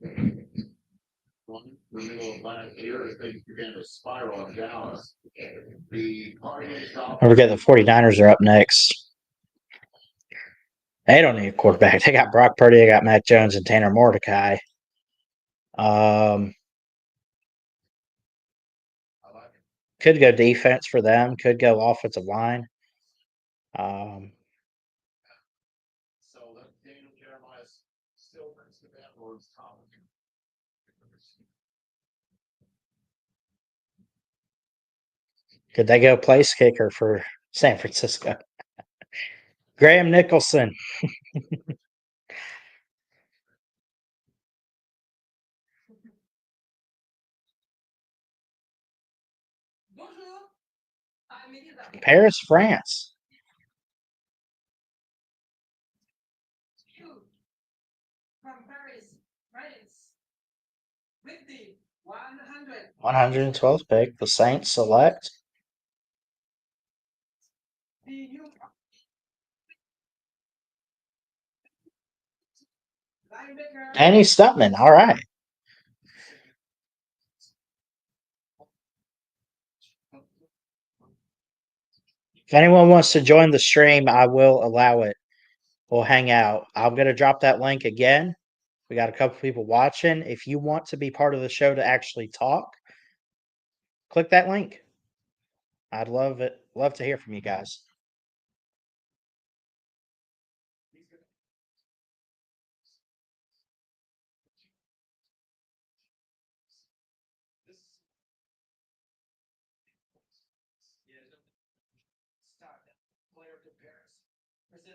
S4: the middle of last year, as they began to spiral in Dallas. The Cardinals.
S2: Don't forget the 49ers are up next. They don't need a quarterback. They got Brock Purdy, they got Mac Jones, and Tanner Mordecai. Could go defense for them. Could go offensive line.
S4: So Daniel Jeremiah still brings the bat or is Thomas.
S2: Could they go place kicker for San Francisco? Graham Nicholson. Paris, France.
S5: With the
S2: 112th pick, the Saints select
S5: the new linebacker.
S2: Danny Stutman. All right. If anyone wants to join the stream, I will allow it. We'll hang out. I'm going to drop that link again. We got a couple people watching. If you want to be part of the show to actually talk, click that link. I'd love it. Love to hear from you guys.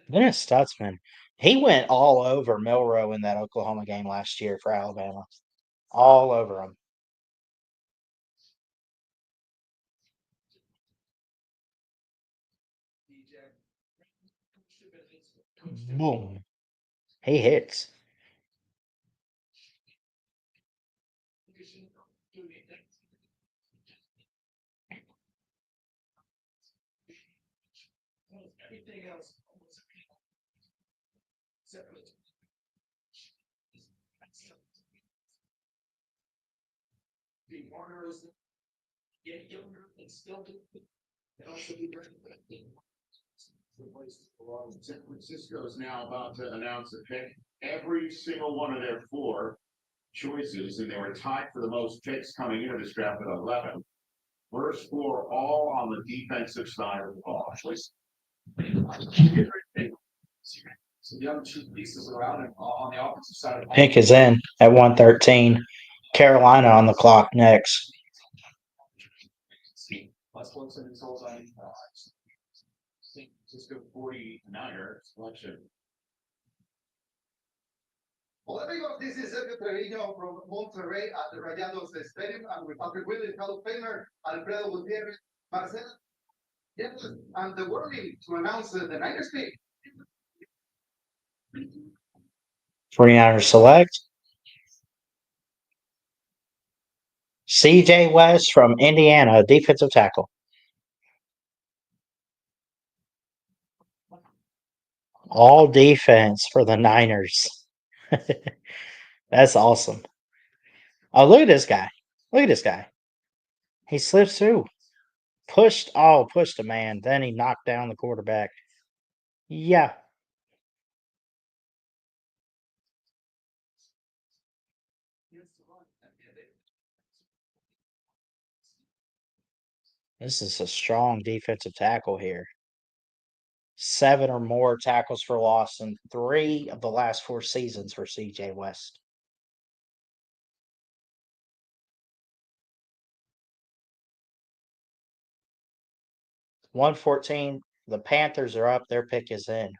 S2: Dennis Stutzman, he went all over Milrow in that Oklahoma game last year for Alabama. All over him. Boom. He hits.
S5: Everything else. Separate. The Warner is get younger and still do. And also be very good.
S4: San Francisco is now about to announce a pick. Every single one of their 4 choices, and they were tied for the most picks coming into this draft at 11. First 4 all on the defensive side of the ball.
S5: So the other 2 pieces are out and on the offensive side. Of
S2: Pick is in at 113. Carolina on the clock next.
S4: Let's look at the souls on San Francisco 49er selection.
S6: Hola amigos, this is Sergio Treviño from Monterrey at the Rayados Stadium. I'm with Patrick Willis, Hall of Famer, Alfredo Gutierrez, Marcelo. Yes, and the warning to announce the Niners pick.
S2: 49ers select CJ West from Indiana, defensive tackle. All defense for the Niners. That's awesome. Oh, look at this guy. Look at this guy. He slips through. Pushed a man. Then he knocked down the quarterback. Yeah. This is a strong defensive tackle here. 7 or more tackles for loss in 3 of the last 4 seasons for CJ West. $114. The Panthers are up. Their pick is in.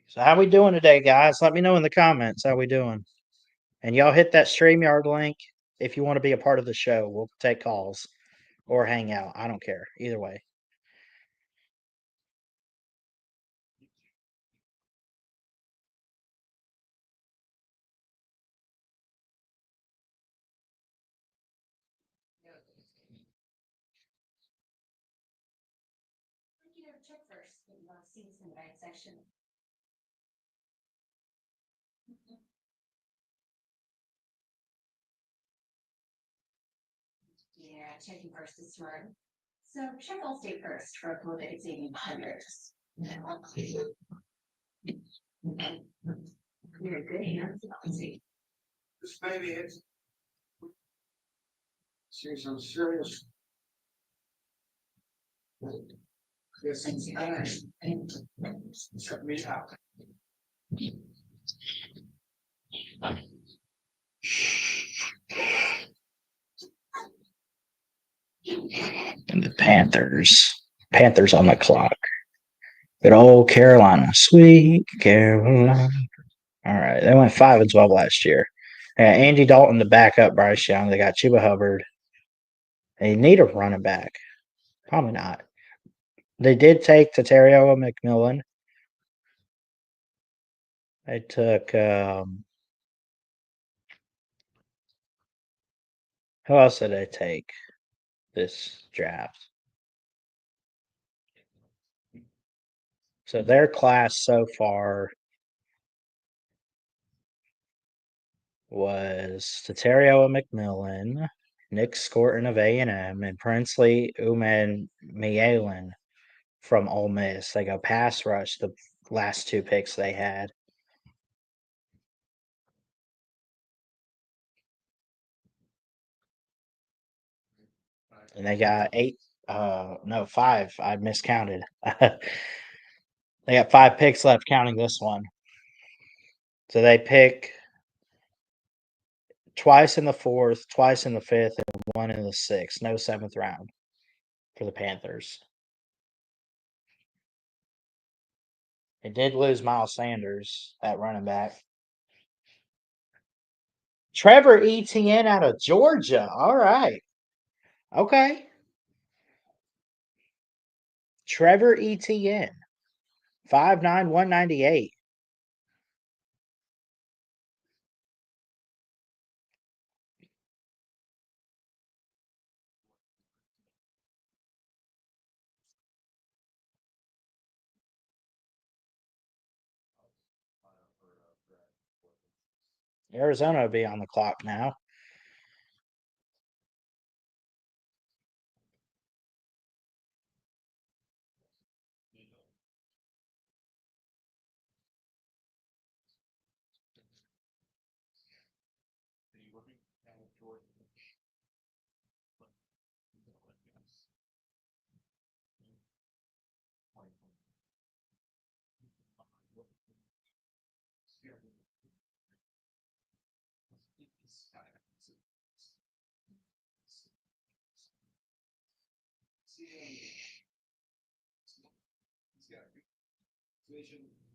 S2: So how we doing today, guys? Let me know in the comments how we doing. And y'all hit that StreamYard link if you want to be a part of the show. We'll take calls or hang out. I don't care. Either way.
S7: Check first in the season right section. Yeah, checking first is smart. So check all state first for a political saving hundreds. You're a good hands, Nancy.
S1: This baby is. See some serious. This is check me out.
S2: And the Panthers. Panthers on the clock. Good old Carolina. Sweet Carolina. All right. They went 5-12 last year. Andy Dalton to back up Bryce Young. They got Chuba Hubbard. They need a running back. Probably not. They did take Tatario McMillan. They took who else did they take this draft? So their class so far was Tatario McMillan, Nick Scorton of A&M, and Princely Uman from Ole Miss. They go pass rush the last two picks they had. And they got five. I miscounted. They got 5 picks left, counting this one. So they pick twice in the 4th, twice in the 5th, and 1 in the 6th. No 7th round for the Panthers. They did lose Miles Sanders at running back. Trevor Etienne out of Georgia. All right. Okay. Trevor Etienne. 5'9", 198. Arizona will be on the clock now.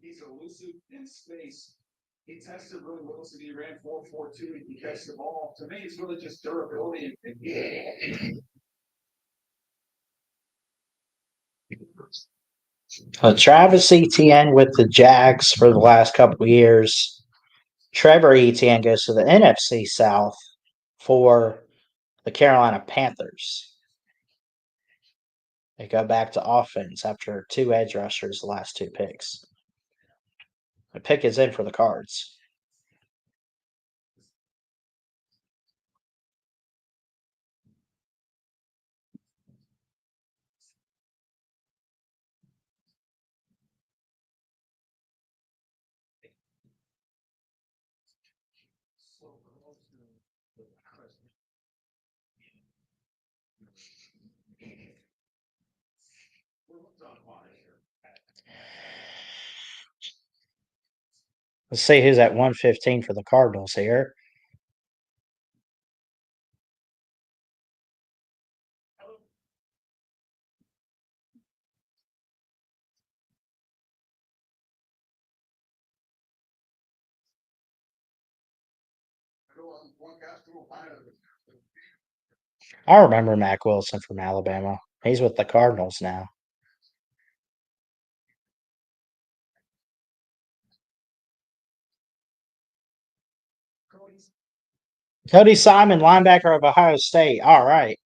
S5: He's elusive in space. He tested really well, so he ran 4.42. He catch the ball. To me, it's really just durability
S2: Travis Etienne with the Jags for the last couple of years. Trevor Etienne goes to the NFC South for the Carolina Panthers. They go back to offense after 2 edge rushers the last 2 picks. The pick is in for the Cards. Let's see who's at 115 for the Cardinals here. I remember Mac Wilson from Alabama. He's with the Cardinals now. Cody Simon, linebacker of Ohio State. All right.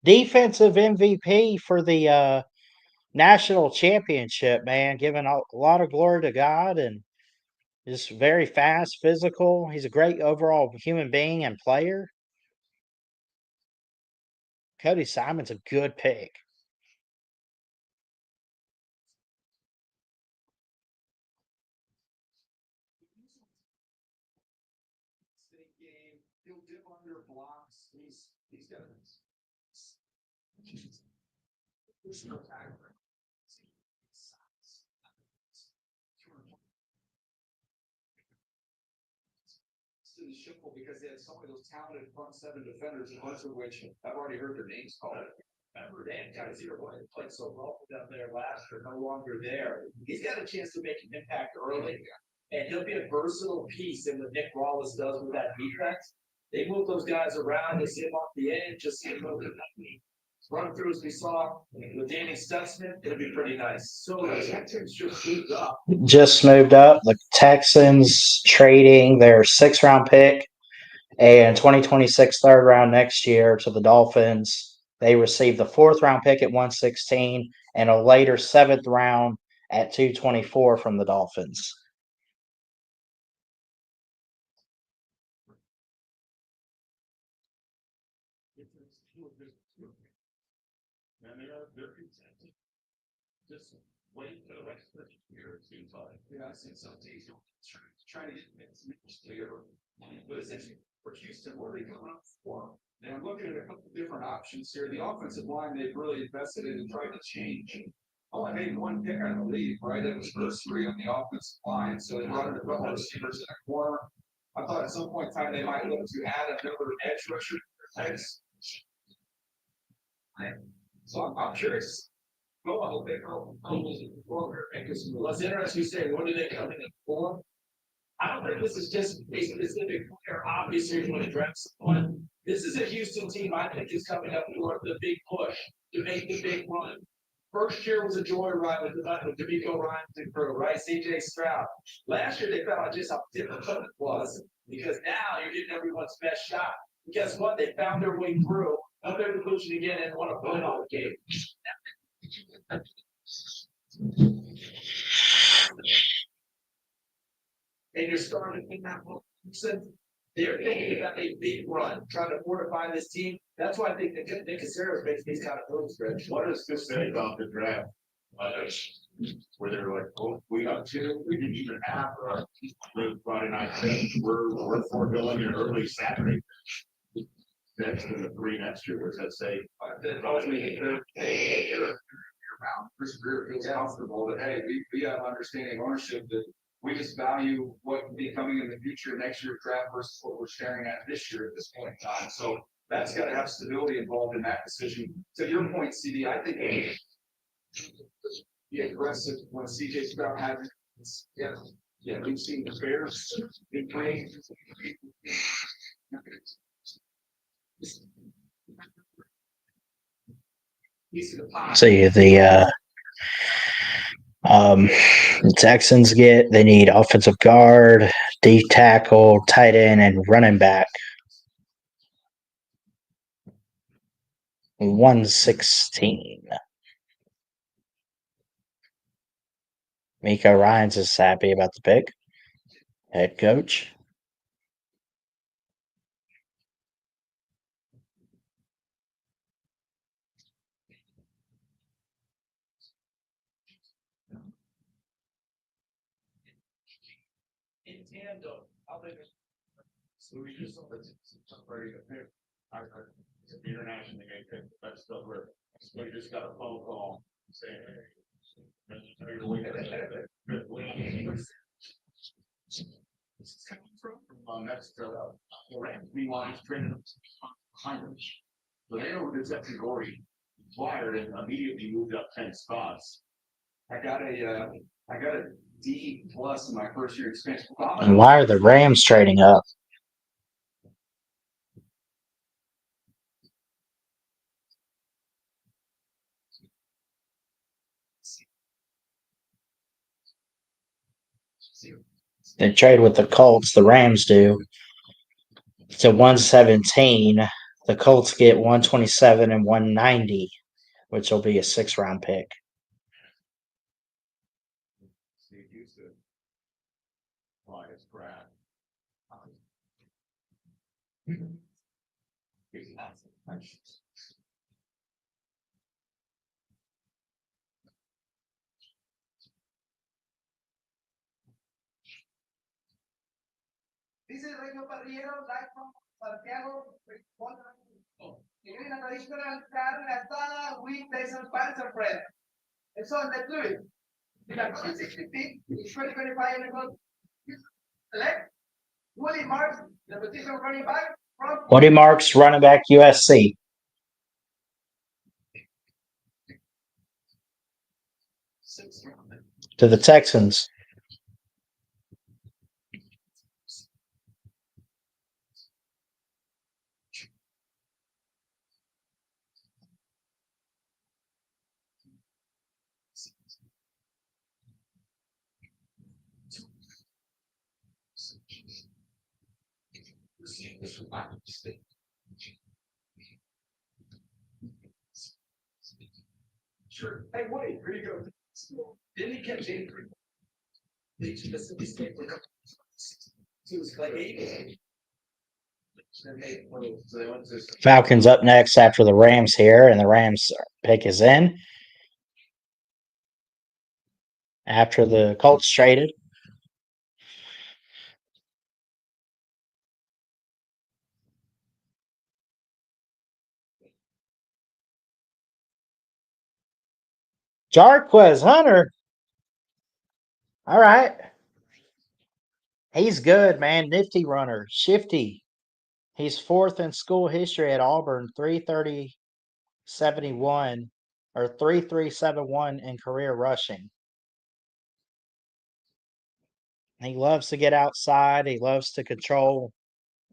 S2: Defensive MVP for the national championship, man. Giving a lot of glory to God and just very fast, physical. He's a great overall human being and player. Cody Simon's a good pick.
S5: He'll dip under blocks. He's got to the Schiffel because they had so many of those talented front 7 defenders, a bunch of which I've already heard their names called. Remember, Dan guys here played so well for them there last year, no longer there. He's got a chance to make an impact early, and he'll be a versatile piece in what Nick Wallace does with that defense. They move those guys around, they see him off the edge, just see him moving. run through as we saw with Danny Stutzman, it'll be pretty nice. So the Texans just moved up.
S2: Just moved up. The Texans trading their 6th-round pick and 2026 third round next year to the Dolphins. They received the 4th-round pick at 116 and a later 7th round at 224 from the Dolphins.
S4: And they're content. Just wait for the rest of the year, it seems like.
S6: Yeah, I see some teams trying to get mixed together. But essentially, for Houston, what are they coming up for? And I'm looking at a couple of different options here. The offensive line, they've really invested in and tried to change. Oh, I made one pick out of the league, right? It was first 3 on the offensive line. So they brought in a couple of receivers in a corner. I thought at some point in time they might look to add another edge rusher. Thanks. So I'm curious. Go on, they go.
S5: What's interesting, you say, what do they come in for? I don't think this is just a specific player. Obviously, you want to draft someone. This is a Houston team I think is coming up for the big push to make the big run. First year was a joyride with D'Amico Ryan's crew, right? CJ Stroud. Last year they found out just how difficult it was because now you're getting everyone's best shot. And guess what? They found their way through. Now they're losing again and want to win all the game. And you're starting to think that they're thinking about a big run, trying to fortify this team. That's why I think Nick Caceres makes these kind of moves, Rich.
S4: What does this say about the draft? Where they're like, oh, we got 2, we didn't even have Friday night. We're foregoing an early Saturday. Next to the 3 next year, what does that say?
S6: Ultimately, Chris Greer feels comfortable that, hey, we have understanding ownership that we just value what can be coming in the future next year's draft versus what we're staring at this year at this point in time. So that's got to have stability involved in that decision. To your point, CD, I think be aggressive when CJ Stroud had it. Yeah, we've seen the Bears be playing.
S2: See the Texans they need offensive guard, D tackle, tight end, and running back. 116. Miko Ryans is happy about the pick. Head coach.
S5: In tandem, how they
S4: So we just ready to pick. It's an international game pick. That's still where we just got a phone call saying, hey. This is coming from next the Rams. Meanwhile, he's training behind them. So they know this category acquired and immediately moved up 10 spots.
S6: I got a D+ in my first year expansion.
S2: And why are the Rams trading up? They trade with the Colts, the Rams do. To 117. The Colts get 127 and 190, which will be a 6th-round pick.
S4: Steve Houston. Why it's Brad.
S6: This is Reino Parrillero, live from Santiago. You're in a traditional carne asada with peasant pants and bread. And so let's do it. In a 60 feet, in 2025 NFL, select Willie Marks, the position running back from
S2: Woody Marks, running back, USC. To the Texans.
S5: Sure. Hey, wait, where you go? Didn't he catch Avery? They just stayed for a couple. He was like 80.
S4: So they went to.
S2: Falcons up next after the Rams here, and the Rams pick is in after the Colts traded. Jarquez Hunter. All right. He's good, man. Nifty runner. Shifty. He's fourth in school history at Auburn, 330.71 or 3.371 in career rushing. He loves to get outside. He loves to control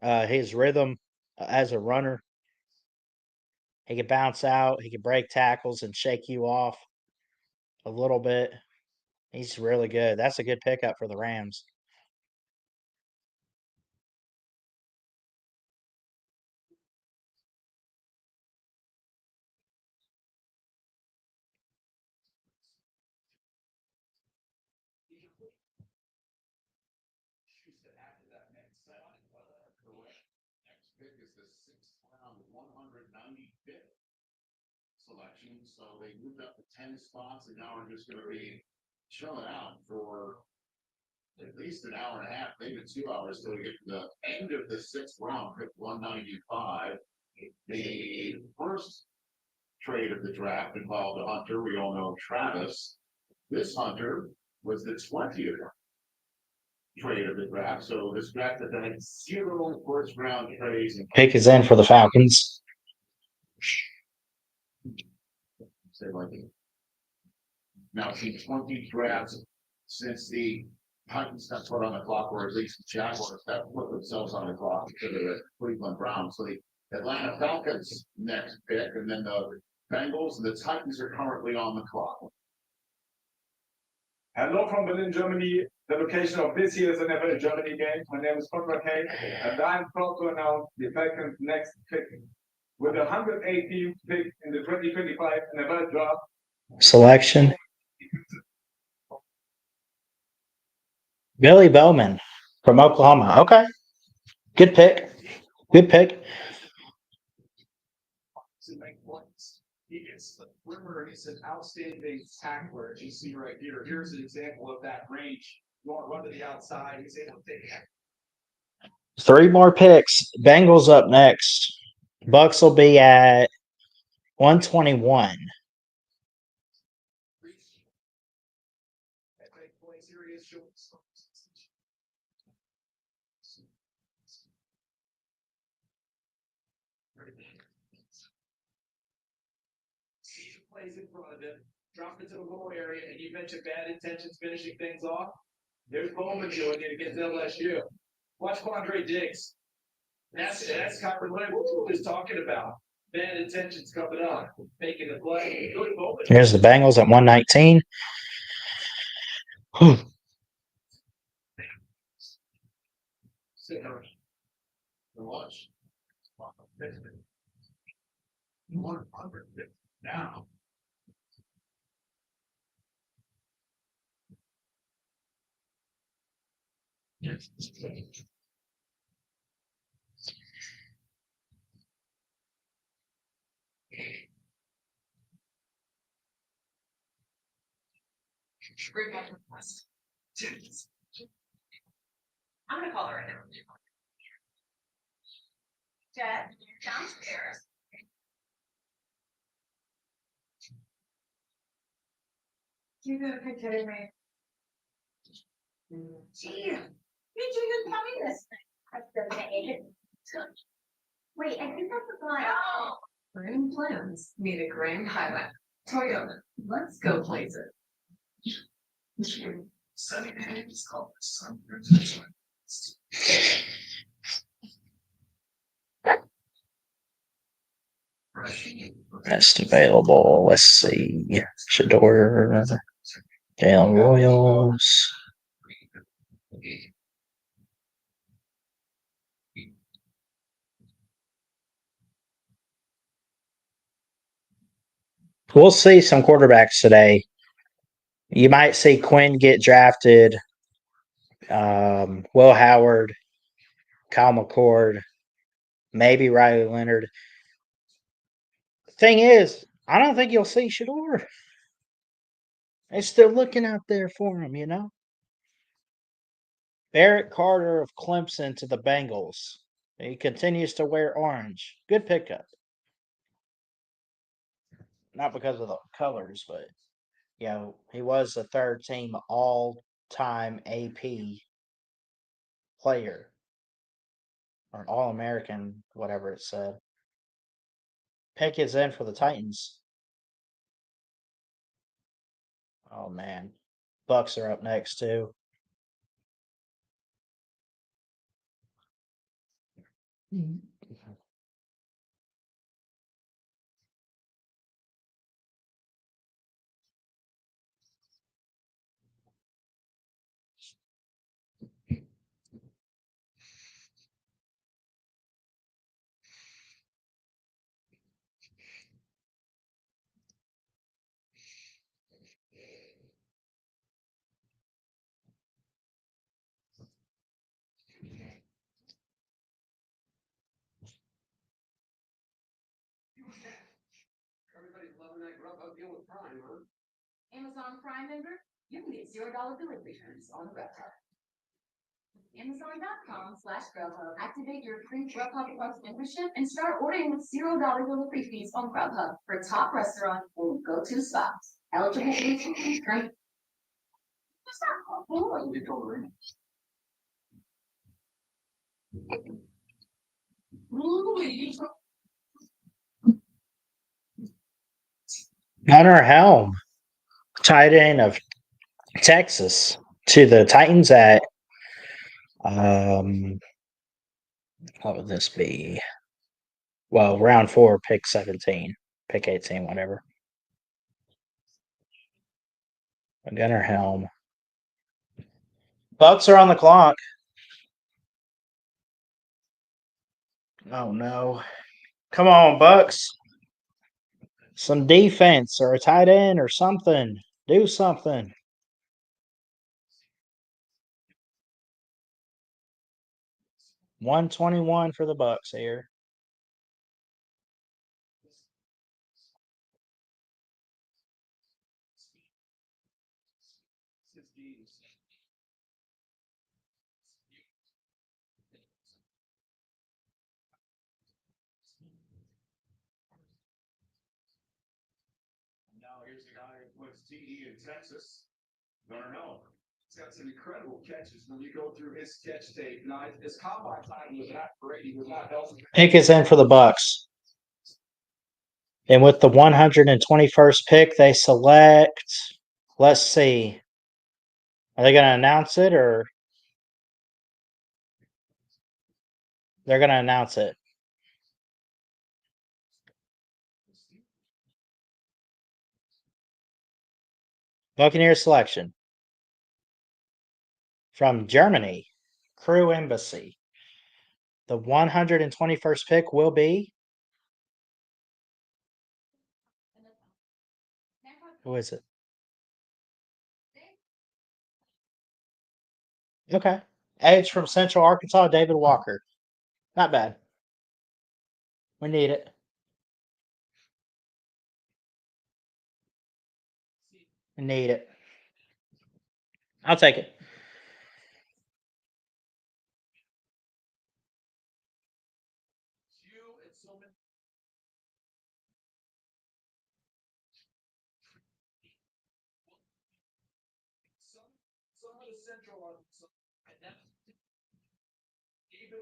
S2: his rhythm as a runner. He can bounce out. He can break tackles and shake you off a little bit. He's really good. That's a good pickup for the Rams.
S4: Next pick is the 6th round, 195th selection, so they moved up to 10 spots, and now we're just gonna be chilling out for at least an hour and a half, maybe 2 hours, till we get to the end of the 6th round, pick 195. The first trade of the draft involved a hunter, we all know Travis. This hunter was the 20th trade of the draft, so this draft has had 0 first-round trades.
S2: Pick is in for the Falcons.
S4: Say like now seen 20 drafts since the Titans got put on the clock, or at least the Jaguars that put themselves on the clock to the Cleveland Browns. So the Atlanta Falcons next pick, and then the Bengals and the Titans are currently on the clock.
S1: Hello from Berlin, Germany. The location of this year's NFL Germany game. My name is Conrad Hay, and I'm proud to announce the Falcons' next pick. With the 118th pick in the 2025 NFL draft.
S2: Selection. Billy Bowman from Oklahoma. Okay. Good pick. Good pick.
S5: To make points. He is the Rimmer, he's an outstanding tackler, as you see right here. Here's an example of that range. You want to run to the outside, he's able to take it.
S2: 3 more picks. Bengals up next. Bucks will be at 121.
S5: That big plays here, he is short. He plays in front of him, drop into the lower area, and you mentioned bad intentions finishing things off. There's Bowman doing it against LSU. Watch Quandre Diggs. That's Kyron Leonard was talking about. Bad intentions coming up, making the play. Good Bowman.
S2: Here's the Bengals at 119. Whew.
S4: Watch. 100 now.
S7: I'm gonna call her right now. Dad, downstairs. You go pick Teddy Ray. Gee, did you tell me this? That's the thing. Wait, I think that's the line. Oh. Grand plans meet a grand highway. Toyota, let's go places.
S5: Sunny day is called the sun.
S2: Best available. Let's see. Shador. Jalen Royals. We'll see some quarterbacks today. You might see Quinn get drafted. Will Howard, Kyle McCord, maybe Riley Leonard. Thing is, I don't think you'll see Shador. They're still looking out there for him, you know. Barrett Carter of Clemson to the Bengals. He continues to wear orange. Good pickup. Not because of the colors, but you know, he was a third team all time AP player. Or an All American, whatever it said. Pick is in for the Titans. Oh man. Bucks are up next too.
S6: Everybody's loving that Grubhub deal with Prime, huh?
S7: Amazon Prime member, you can get $0 billing returns on the website. Amazon.com/Grubhub. Activate your free Grubhub Plus membership and start ordering with $0 delivery fees on Grubhub for top restaurant or go-to spots. Eligible fees, right?
S2: Gunnar Helm, tight end of Texas, to the Titans at what would this be? Well, round 4, pick 17, pick 18, whatever. Gunnar Helm. Bucks are on the clock. Oh no. Come on, Bucks. Some defense or a tight end or something. Do something. $121 for the Bucks here.
S4: Now here's the guy who puts TD in Texas. No. He's got some incredible catches. When you go through his catch tape, now his combine time was not great. He was not healthy.
S2: Pick is in for the Bucks. And with the 121st pick, they select. Let's see. Are they going to announce it or? They're going to announce it. Buccaneer selection. From Germany, Crew Embassy. The 121st pick will be. Who is it? Okay. Edge from Central Arkansas, David Walker. Not bad. We need it. We need it. I'll take it.
S5: You and so many. Some of the central are and that even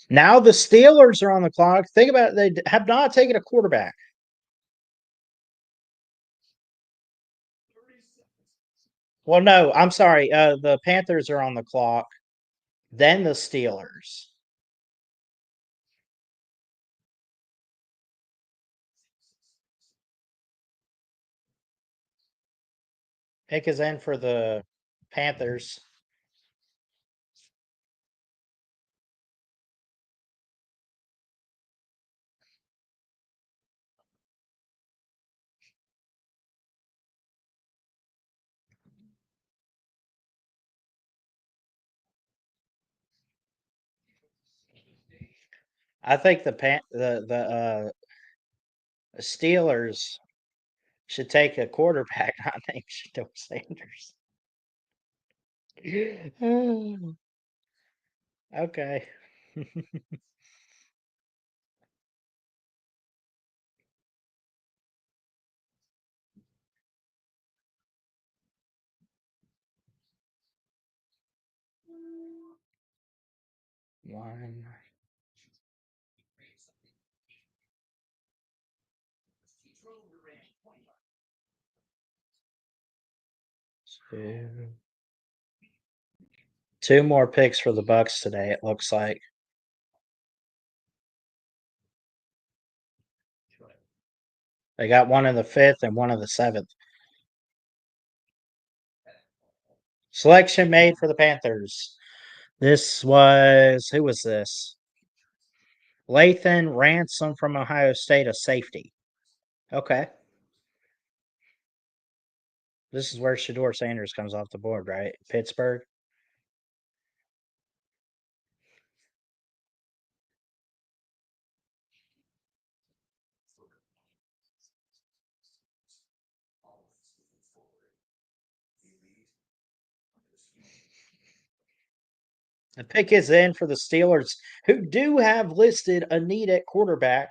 S2: Now the Steelers are on the clock. Think about it. They have not taken a quarterback.
S5: 30 seconds.
S2: Well, no, I'm sorry. The Panthers are on the clock. Then the Steelers. Pick is in for the Panthers. I think the Steelers should take a quarterback, not name Shador Sanders. Okay. One, two. Two more picks for the Bucks today, it looks like. They got one in the 5th and one in the 7th. Selection made for the Panthers. This was, who was this? Lathan Ransom from Ohio State, a safety. Okay. This is where Shador Sanders comes off the board, right? Pittsburgh. The pick is in for the Steelers, who do have listed a need at quarterback,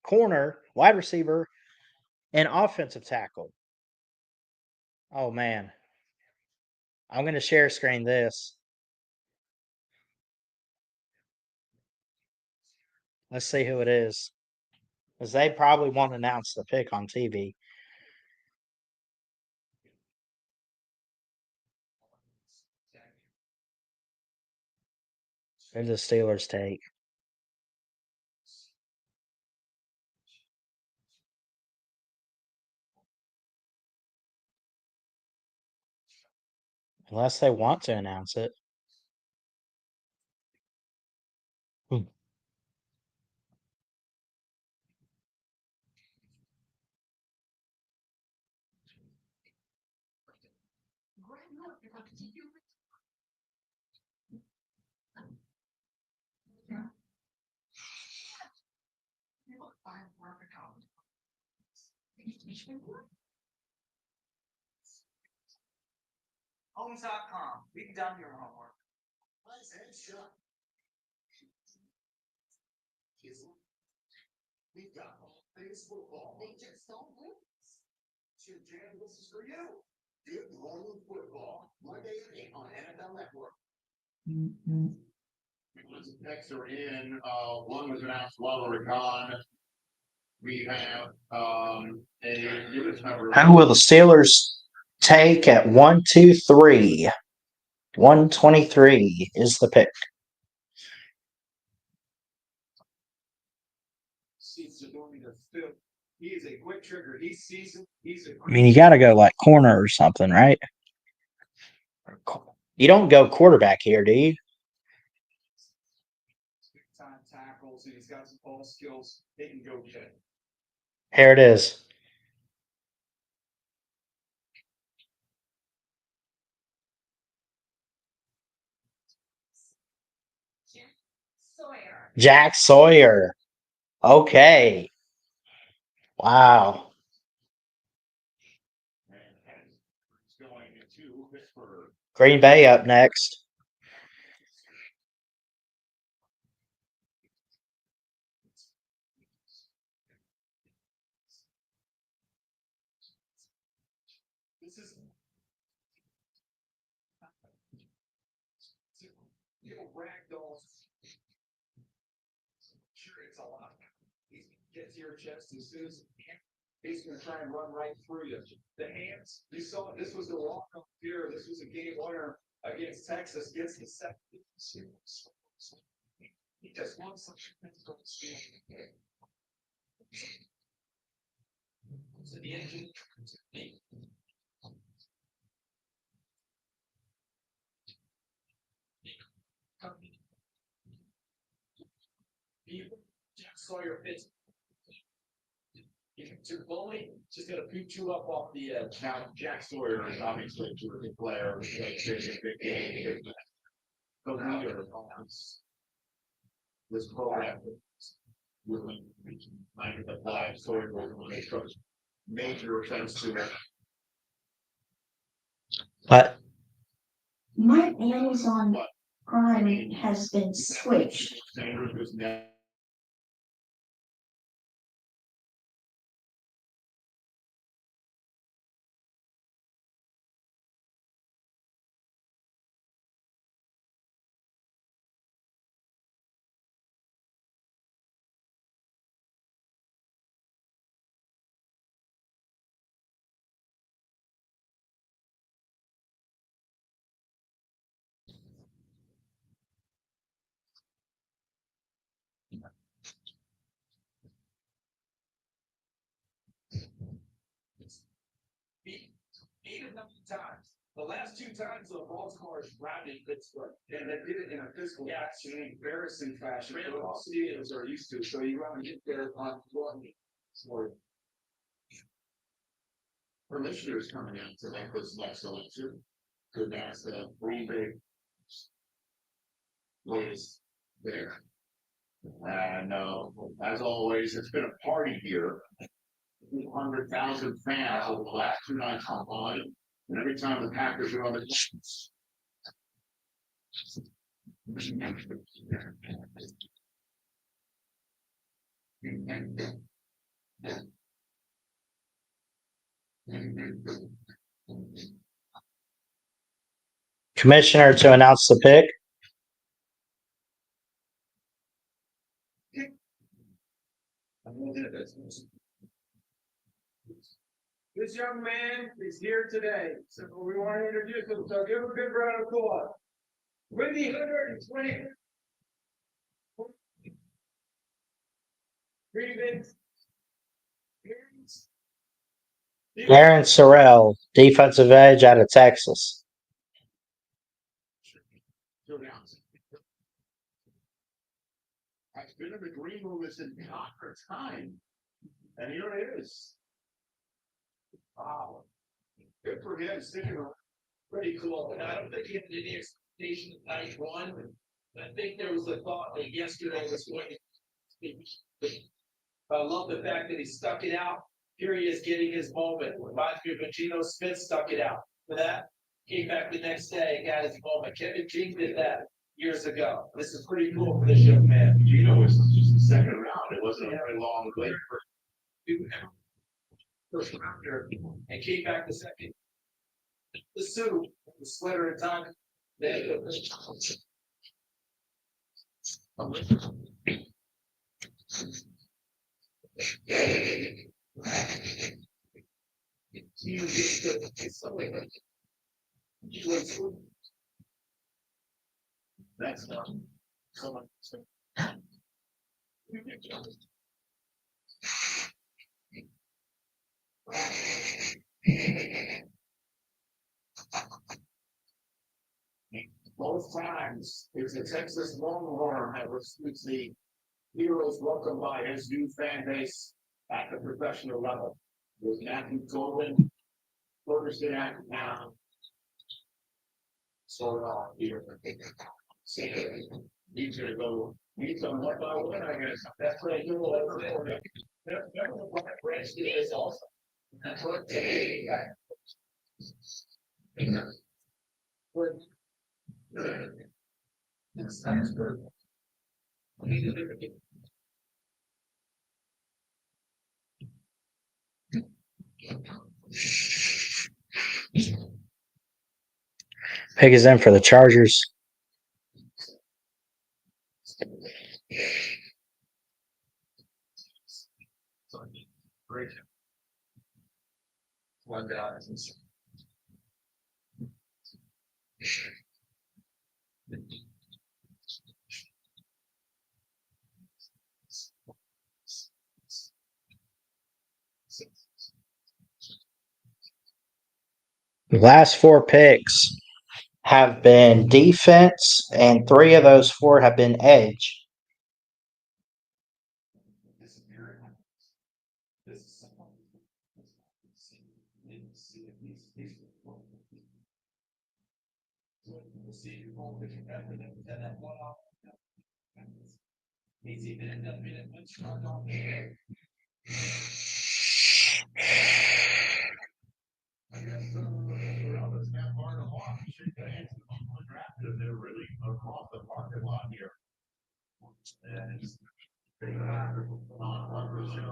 S2: corner, wide receiver, and offensive tackle. Oh, man. I'm going to share screen this. Let's see who it is. Because they probably won't announce the pick on TV. Who did the Steelers take? Unless they want to announce it.
S5: Homes.com, we've done your homework.
S4: Nice headshot. We've got all things football.
S7: They just don't lose.
S4: Jam, this is for you. Good morning football, Monday at 8 on NFL Network. Next are in, one was announced while we're gone. We have, a unit number.
S2: Who will the Steelers take at 1, 2, 3? 123 is the pick.
S1: He is a quick trigger. He's seasoned. He's a.
S2: I mean, you got to go like corner or something, right? You don't go quarterback here, do you?
S1: Big time tackles, and he's got some ball skills. They can go get it.
S2: Here it is.
S7: Sawyer.
S2: Jack Sawyer. Okay. Wow.
S4: He's going to Pittsburgh.
S2: Green Bay up next.
S1: This is. You know, ragdoll. Sure, it's a lot. He gets to your chest as soon as he's gonna try and run right through you. The hands, you saw it. This was the walk up here. This was a game winner against Texas. Gets the second. He just wants such a physical speed. So the engine. Jack Sawyer fits. To bully, just gonna boot you up off the edge.
S4: Now, Jack Sawyer is obviously a terrific player. The leader of this program. Like the five story building, they took major offense to it.
S2: But
S8: My Amazon Prime has been switched.
S4: Sanders was now.
S5: Beat a number of times. The last two times the Baltimore is routing Pittsburgh.
S1: And they did it in a physical,
S5: Yes.
S1: in an embarrassing fashion.
S5: Really?
S1: But all stadiums are used to, so you want to get there on one.
S4: Or commissioners coming in to make this next election. Could ask the Green Bay. Was there. And as always, it's been a party here. 200,000 fans over the last 2 nights on volume. And every time the Packers are on the.
S2: Commissioner to announce the pick.
S1: This young man is here today, so we want to introduce him, so give him a big round of applause. With the 120.
S2: Aaron Sorrell, defensive edge out of Texas.
S4: I've been in the green room this entire time. And here it is.
S5: Wow.
S4: Good for him, sticking around.
S5: Pretty cool. And I don't think he had any expectation of night one. I think there was a thought that yesterday was going to be. I love the fact that he stuck it out. Here he is getting his moment. Reminds me of when Geno Smith stuck it out. For that, came back the next day and got his moment. Kevin King did that years ago. This is pretty cool for this young man.
S4: Gino was just the second round. It wasn't a very long wait for.
S5: First rounder and came back the second. The suit, the sweater and time.
S4: That's not. Someone. Both times, it's a Texas Longhorn that receives the heroes welcomed by his new fan base at the professional level. There's Matthew Golden, Ferguson at now. So here. He's gonna go. He's on one by one, I guess. That's what I do. Branch is also. That's what they. Sounds good.
S2: Pick is in for the Chargers.
S4: Great. One guy.
S2: The last 4 picks have been defense, and 3 of those 4 have been edge.
S5: He's even ended up in a good strong on there.
S4: I guess, around this half hour and a half, we should get into the draft, and they're really across the parking lot here. And it's big, on one percent.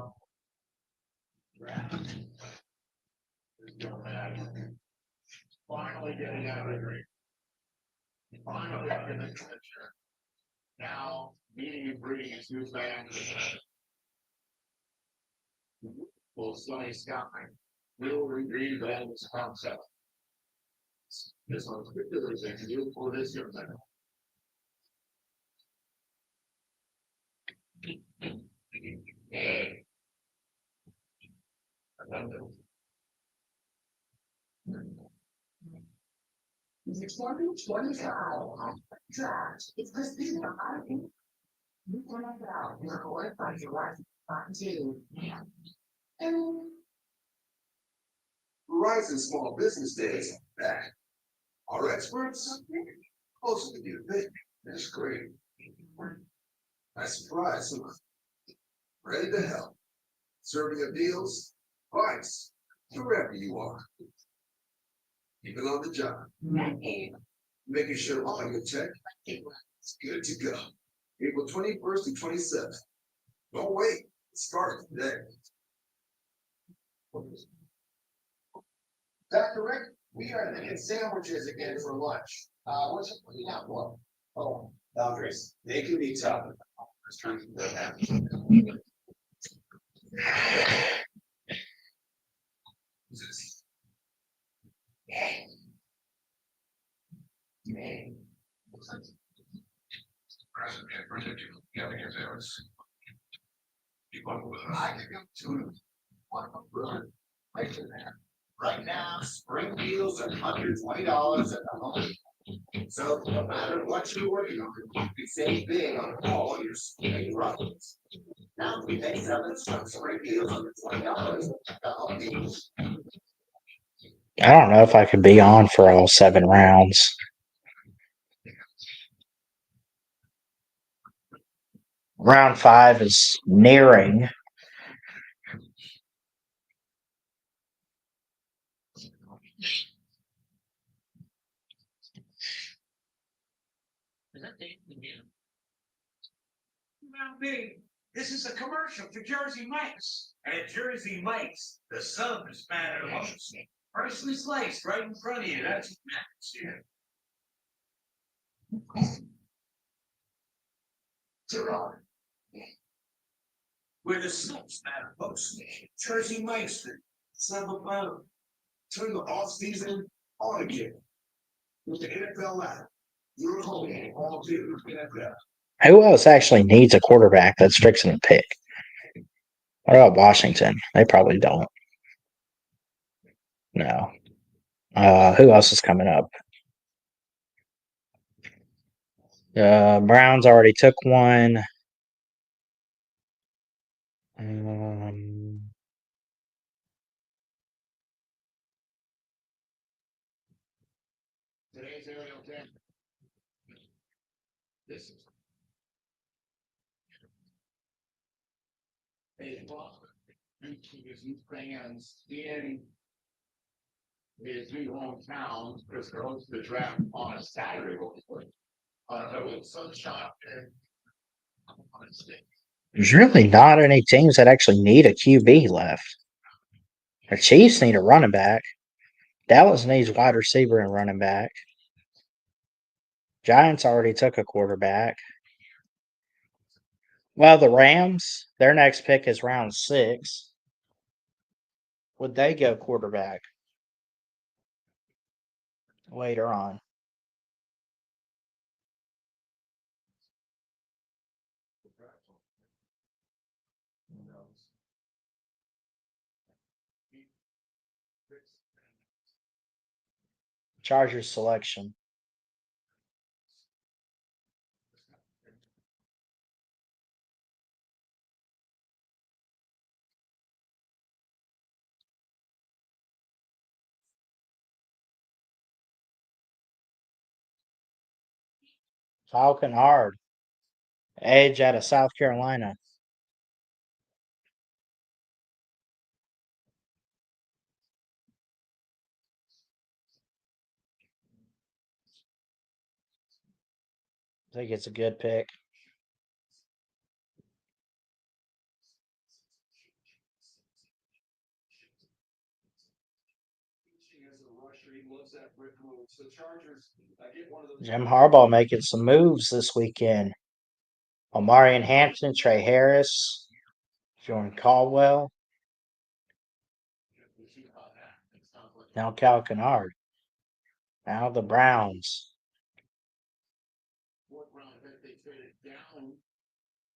S4: Draft. There's no matter. Finally getting out of here. Finally getting the picture. Now, meeting and greeting his new fans. Full sunny sky. Will read this concept. This one's particularly thing to do for this year.
S8: It's 2025. Draft. It's because this is a lot of things. We want to out. We're going to find your life.
S4: Verizon Small Business Days are back. Our experts closer than you think. That's great. Nice surprise. Ready to help. Serving up deals, advice, wherever you are. Even on the job. Making sure all your tech is good to go. April 21st to 27th. Don't wait. Start today.
S6: Is that correct? We are thinking sandwiches again for lunch. What's it, what do you have for? Oh, boundaries. They can be tough. I can go to one of them, brother. Right in there. Right now, spring deals are $120 at the home. So no matter what you're working on, you save big on all your spring products. Now we make 7 spring deals under $20 at the Home Depot.
S2: I don't know if I could be on for all 7 rounds. Round 5 is nearing.
S5: Now, big, this is a commercial for Jersey Mike's. At Jersey Mike's, the sub is battered once. Freshly sliced right in front of you. That's what matters here. Gerard. Where the subs matter most. Jersey Mike's, the sub above. Turn the off-season on again. With the NFL app. You're home all day with NFL.
S2: Who else actually needs a quarterback that's fixing a pick? What about Washington? They probably don't. No. Who else is coming up? Browns already took one.
S4: Today's Ariel 10. This is. A block. His youth fans in his new hometown, because they're hosting the draft on a Saturday. With sunshine and honestly.
S2: There's really not any teams that actually need a QB left. The Chiefs need a running back. Dallas needs wide receiver and running back. Giants already took a quarterback. Well, the Rams, their next pick is round 6. Would they go quarterback later on? Chargers selection. Falcon hard. Edge out of South Carolina. I think it's a good pick.
S5: As a rusher, he loves that brick move. So Chargers, I get one of those.
S2: Jim Harbaugh making some moves this weekend. Omarion Hampton, Trey Harris, Jordan Caldwell, now Cal Kennard. Now the Browns.
S4: Fourth round pick, they traded down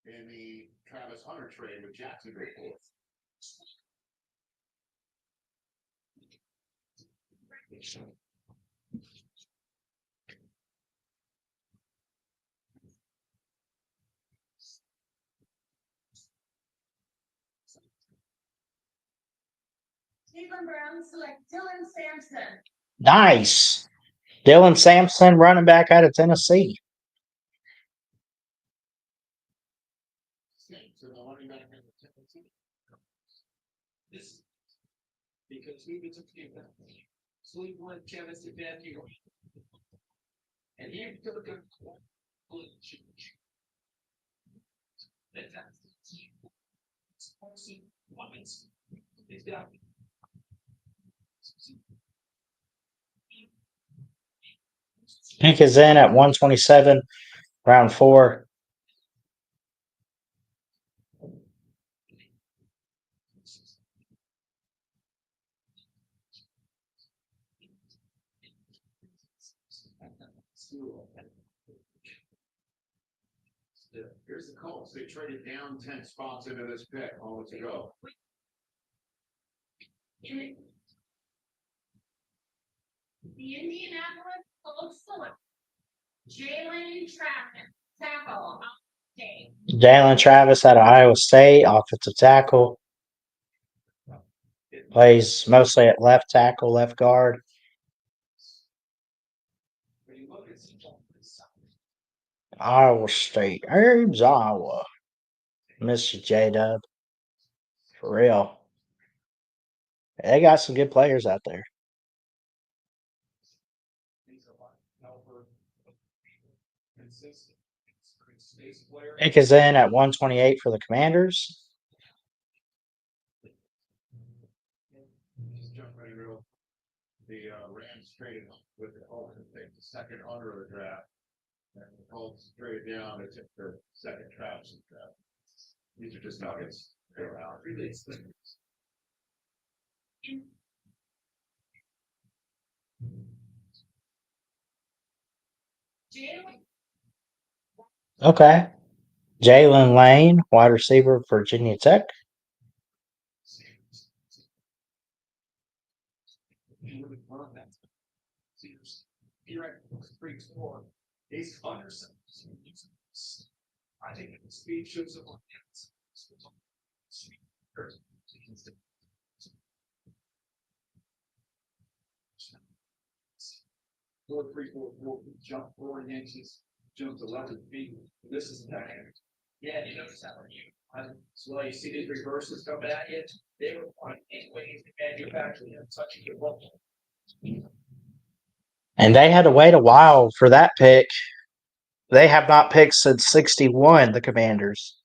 S4: in the Travis Hunter trade with Jacksonville.
S8: Cleveland Browns select Dylan Sampson.
S2: Nice. Dylan Sampson, running back out of Tennessee.
S4: So the running back in the Tennessee.
S5: This because we took Cleveland, Kevin Stefanski, and he took a He's got
S2: Pick is in at 127, round 4.
S4: Here's the Colts. They traded down 10 spots into this pick. All to go.
S8: The Indianapolis Colts select Jalen Travis, tackle, State.
S2: Jalen Travis out of Iowa State, offensive tackle. Plays mostly at left tackle, left guard.
S5: when you look at
S2: Iowa State. Ames, Iowa. Mr. J-Dub. For real. They got some good players out there. Pick is in at 128 for the Commanders.
S4: Just jump right real. The Rams traded with the Colts, they take the second under of the draft. And the Colts traded down to take their second Travis draft. These are just nuggets. They're around. Really things.
S8: Jalen
S2: Okay. Jalen Lane, wide receiver, Virginia Tech.
S5: He's under some. I think the speed shows up on Four, 3, 4, 4, jump 4 inches, jump 11 feet. This is dynamic. Yeah, you notice that when so you see these reverses coming at you, they were on any ways to manufacture them, touching your ball.
S2: And they had to wait a while for that pick. They have not picked since 61, the Commanders.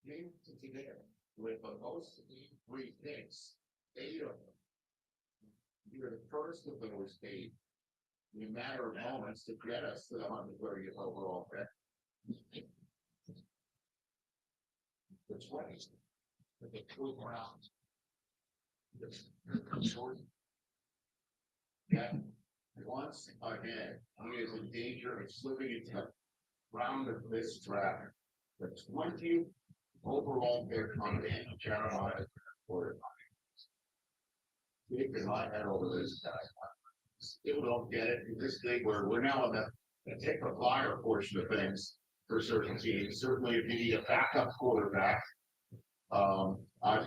S4: Came to there with the most 3 picks, 8 of them. You're the first of those 8 in a matter of moments to get us to the 130th overall pick. The 20th, with the 2 rounds. Yeah, once again, he is in danger of slipping into the round of this draft. The 20th overall pick on the Jeremiah Ford. Because I had over this guy. Still don't get it in this league where we're now in the take the flyer portion of things for certain teams. Certainly if you need a backup quarterback, I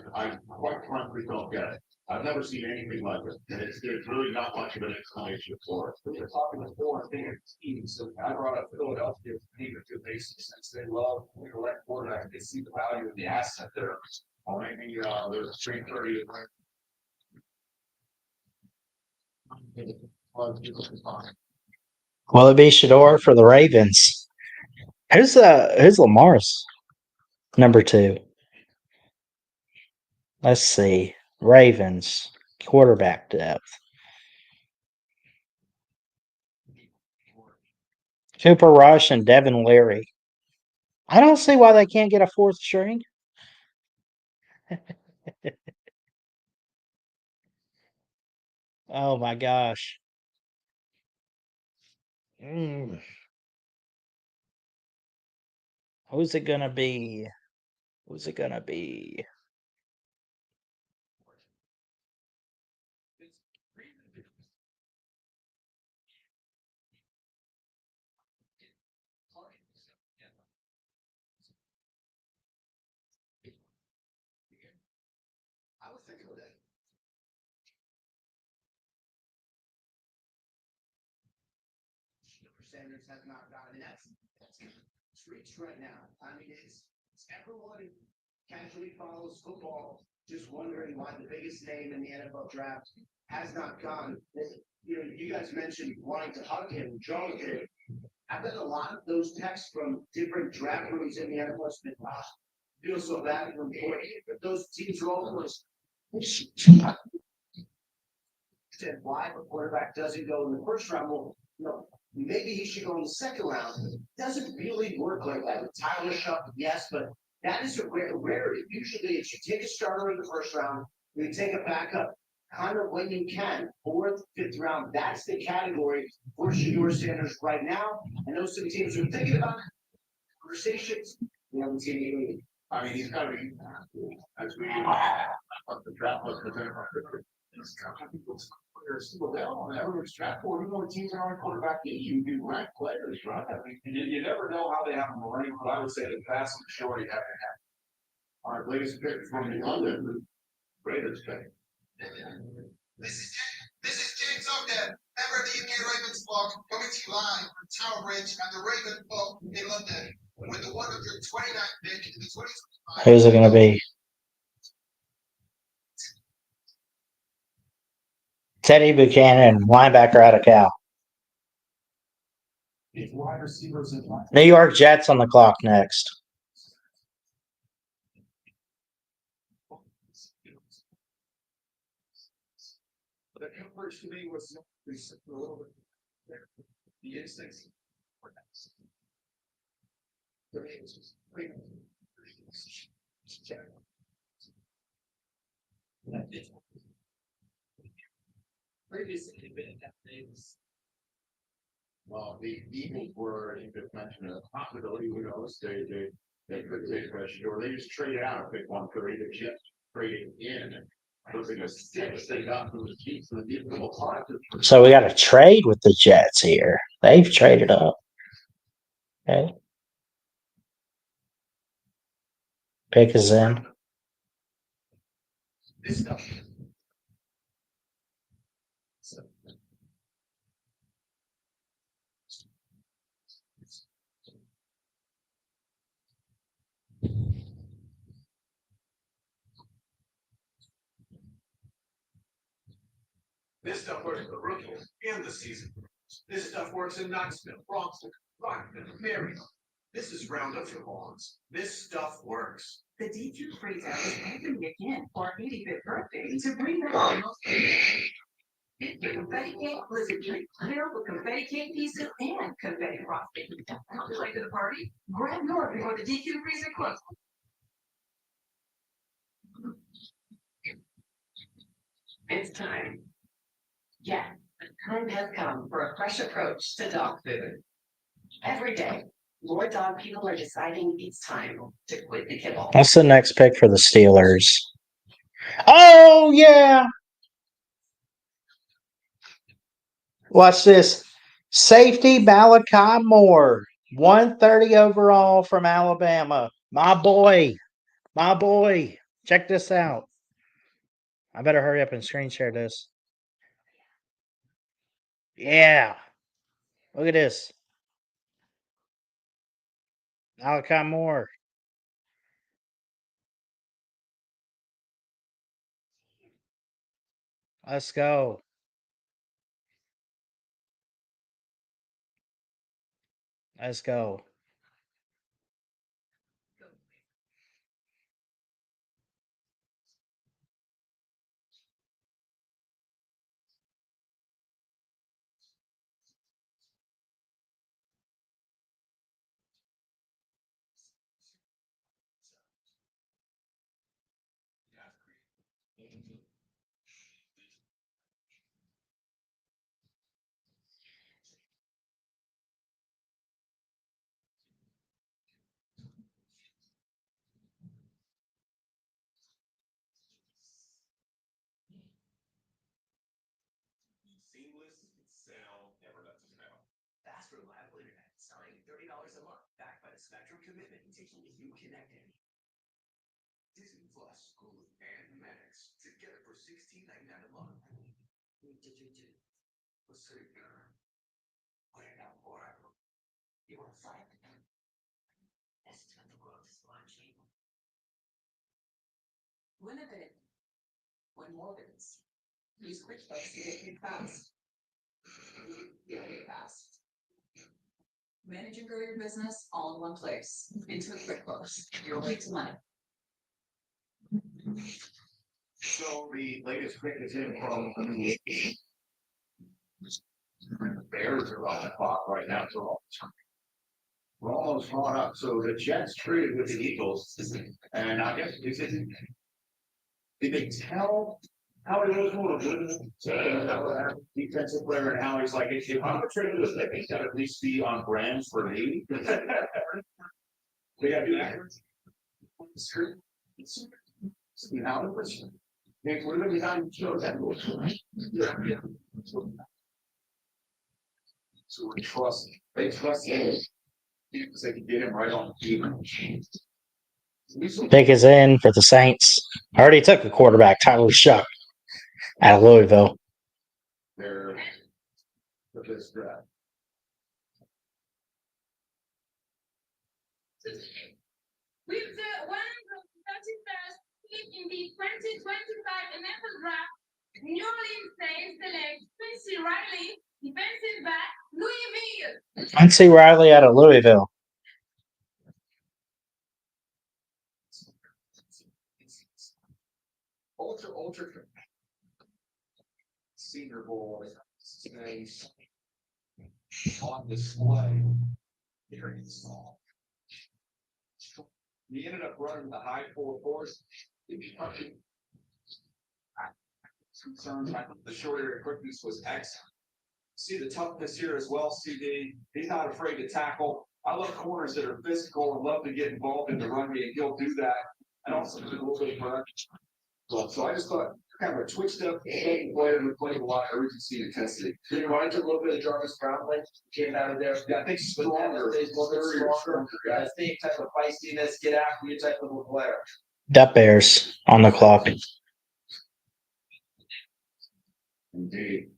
S4: quite frankly don't get it. I've never seen anything like it, and there's really not much of an explanation for it.
S5: We were talking before, I think it's even, so I brought up Philadelphia, even to basic sense, they love, we elect quarterback, they see the value of the asset there.
S4: Or maybe, there's a 3:30.
S2: Will it be Shador for the Ravens? Who's Lamar's number 2? Let's see. Ravens quarterback depth. Cooper Rush and Devin Leary. I don't see why they can't get a 4th string. Oh my gosh. Who's it gonna be? Who's it gonna be?
S6: I was thinking of that. Sanders has not gotten, and that's streets right now. I mean, it's everyone casually follows football, just wondering why the biggest name in the NFL draft has not gone. You know, you guys mentioned wanting to hug him, Joe did. I've got a lot of those texts from different draft rooms in the NFL. It's been, feel so bad for important, but those teams are almost said why the quarterback doesn't go in the first round. Well, no, maybe he should go in the second round. It doesn't really work like that. With Tyler Shuck, yes, but that is a rarity. Usually it's you take a starter in the first round, you take a backup, kind of when you can, 4th, 5th round. That's the category for Shador Sanders right now. I know some teams are thinking about it. Conversations. We haven't seen anything.
S4: I mean, he's got to be, as we, the draft was presented. Everyone's draft board, even when teams are on quarterback, you do rank players, right? I mean,
S5: You never know how they have them running, but I would say the vast majority have to have.
S4: our latest pick from the London Raiders pick.
S9: This is James Ogden, member of the UK Ravens blog, coming to you live from Tower Bridge and the Raven Pub in London with the 129th pick in the 2025.
S2: Who's it gonna be? Teddy Buchanan, linebacker out of Cal.
S5: If wide receivers in line.
S2: New York Jets on the clock next.
S5: The coverage to me was a little bit there. The instincts.
S8: Previously, they've been at that Davis.
S4: Well, the Eagles were, you could mention a possibility, who knows, they could take Shador, they just traded out, pick 130, the Jets traded in. Losing a 6, they got from the Chiefs and the beautiful five.
S2: So we got a trade with the Jets here. They've traded up. Okay. Pick is in.
S5: This stuff. This stuff works for rookies and the season. This stuff works in Knoxville, Bronxton, Rockland, Marion. This is Roundup for lawns. This stuff works.
S8: The D2 freezer is opening again for our 85th birthday to bring back the most. It's the confetti cake blizzard treat filled with confetti cake pieces and confetti frosting. Not too late to the party. Grab yours before the DQ freezer closes. It's time. Yeah, the time has come for a fresh approach to dog food. Every day, more dog people are deciding it's time to quit the kibble.
S2: What's the next pick for the Steelers? Oh, yeah. Watch this. Safety Malachi Moore, 130 overall from Alabama. My boy. My boy. Check this out. I better hurry up and screen share this. Yeah. Look at this. Malachi Moore. Let's go. Let's go.
S5: Seamless sound, never left the sound. Fast, reliable internet, starting at $30 a month, backed by the Spectrum commitment, taking you connected. Disney Plus, Hulu, and Max, together for $16.99 a month. Let's see here. Put it out forever. You want to fight? This is when the world is launching.
S8: Win a bid. Win more bids. Use QuickBooks to get paid fast. Get paid fast. Manage and grow your business all in one place. Intuit QuickBooks. Your way to money.
S4: So the latest cricket in from the Bears are on the clock right now, so we're almost caught up. So the Jets traded with the Eagles, and I guess did they tell how it was going to defensive player and how he's like, if I'm a trader with that, he's got to at least be on brand for me. We got to do that. Now, we're looking down and show that. So we trust, they trust him. Because they can get him right on the team.
S2: Pick is in for the Saints. I already took the quarterback, Tyler Shuck, out of Louisville.
S4: They're with this draft.
S10: With the 131st pick in the 2025 NFL Draft, New Orleans Saints select Quincy Riley, defensive back, Louisville.
S2: Quincy Riley out of Louisville.
S4: Ultra Senior Bowl is on display here in small. He ended up running the high 4.4s. Concerns, I think the short area quickness was excellent. See the toughness here as well, CD. He's not afraid to tackle. I love corners that are physical and love to get involved in the run game. He'll do that. And also do a little bit of run. So I just thought kind of a twitched up player who played a lot of urgency and intensity. Did you remind you a little bit of Jarvis Brownlee? Came out of there. Yeah, I think stronger. Yeah, same type of feistiness, get after you type of a player.
S2: Duck Bears on the clock.
S4: Indeed.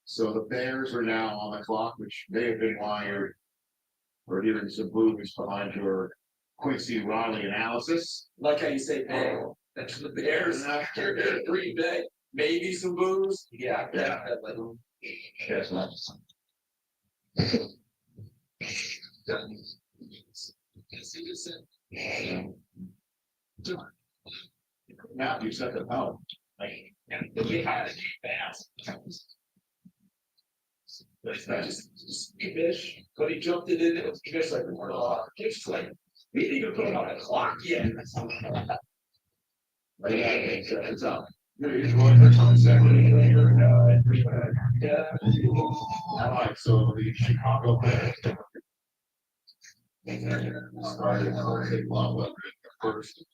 S4: So the Bears are now on the clock, which may have been why you're hearing some movies behind your Quincy Riley analysis.
S5: Like how you say, man, that's the Bears, you're gonna Green Bay, maybe some booze. Yeah.
S4: Yes. Now you said the power.
S5: We had a fast. That's not just fish, but he jumped it in, it was fish like we weren't allowed. Just like, we didn't even put it on the clock yet.
S4: It's up. He's going for some second here. Yeah. All right, so the Chicago Bears. Started to take long first.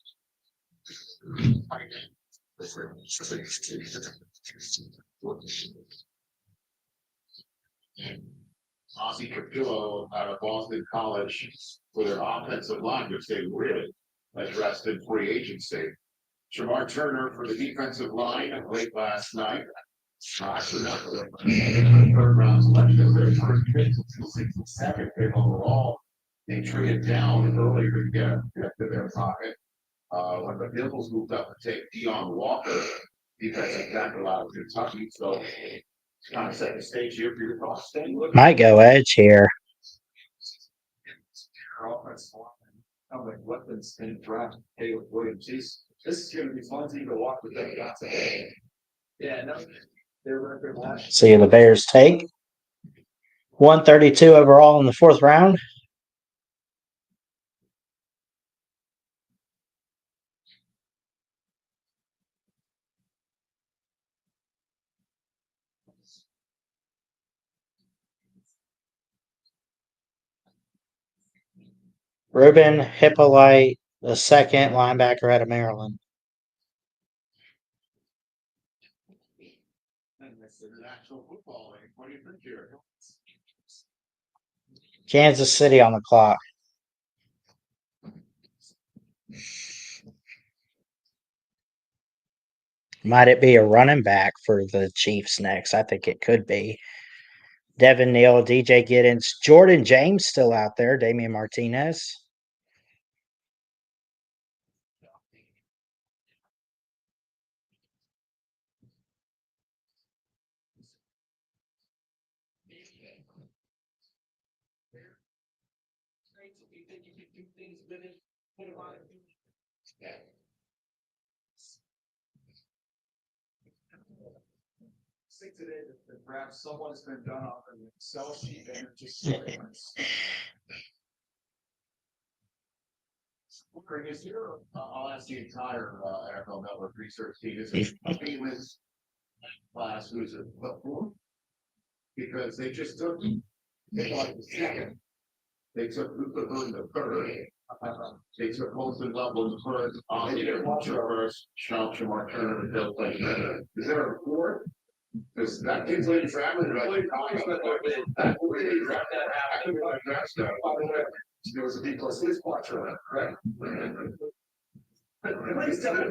S4: Ozzie Capillo out of Boston College for their offensive line, which they really addressed in free agency. Shamar Turner for the defensive line late last night. Actually, not the third round selection, their first pick, 262nd pick overall. They traded down earlier to get to their pocket. When the Bills moved up to take Deion Walker, defensive tackle out of Kentucky, so it's kind of set the stage here for your cross.
S2: Might go edge here.
S4: Offense line. I'm like weapons in draft. Caleb Williams. This is going to be fun to walk with that guy today. Yeah, no, they're record last.
S2: See the Bears take 132 overall in the 4th round. Ruben Hippolyte, the second linebacker out of Maryland.
S4: And this is an actual football league. What do you think here?
S2: Kansas City on the clock. Might it be a running back for the Chiefs next? I think it could be. Devin Neal, DJ Giddens, Jordan James still out there, Damian Martinez.
S5: If you think you can do things with it, put them on it.
S4: Think today that perhaps someone's been done off an Excel sheet and it just slides. Is here, I'll ask the entire NFL Network research team, is it a famous class who's a fourth? Because they just took, they like the second. They took Luka in the third. They took Holton Level in the first. They didn't watch the first. Shamar Turner and Bill played better. Is there a fourth? Because that kid's late drafted, right? There was a big plus his watch on that, right? Please tell me.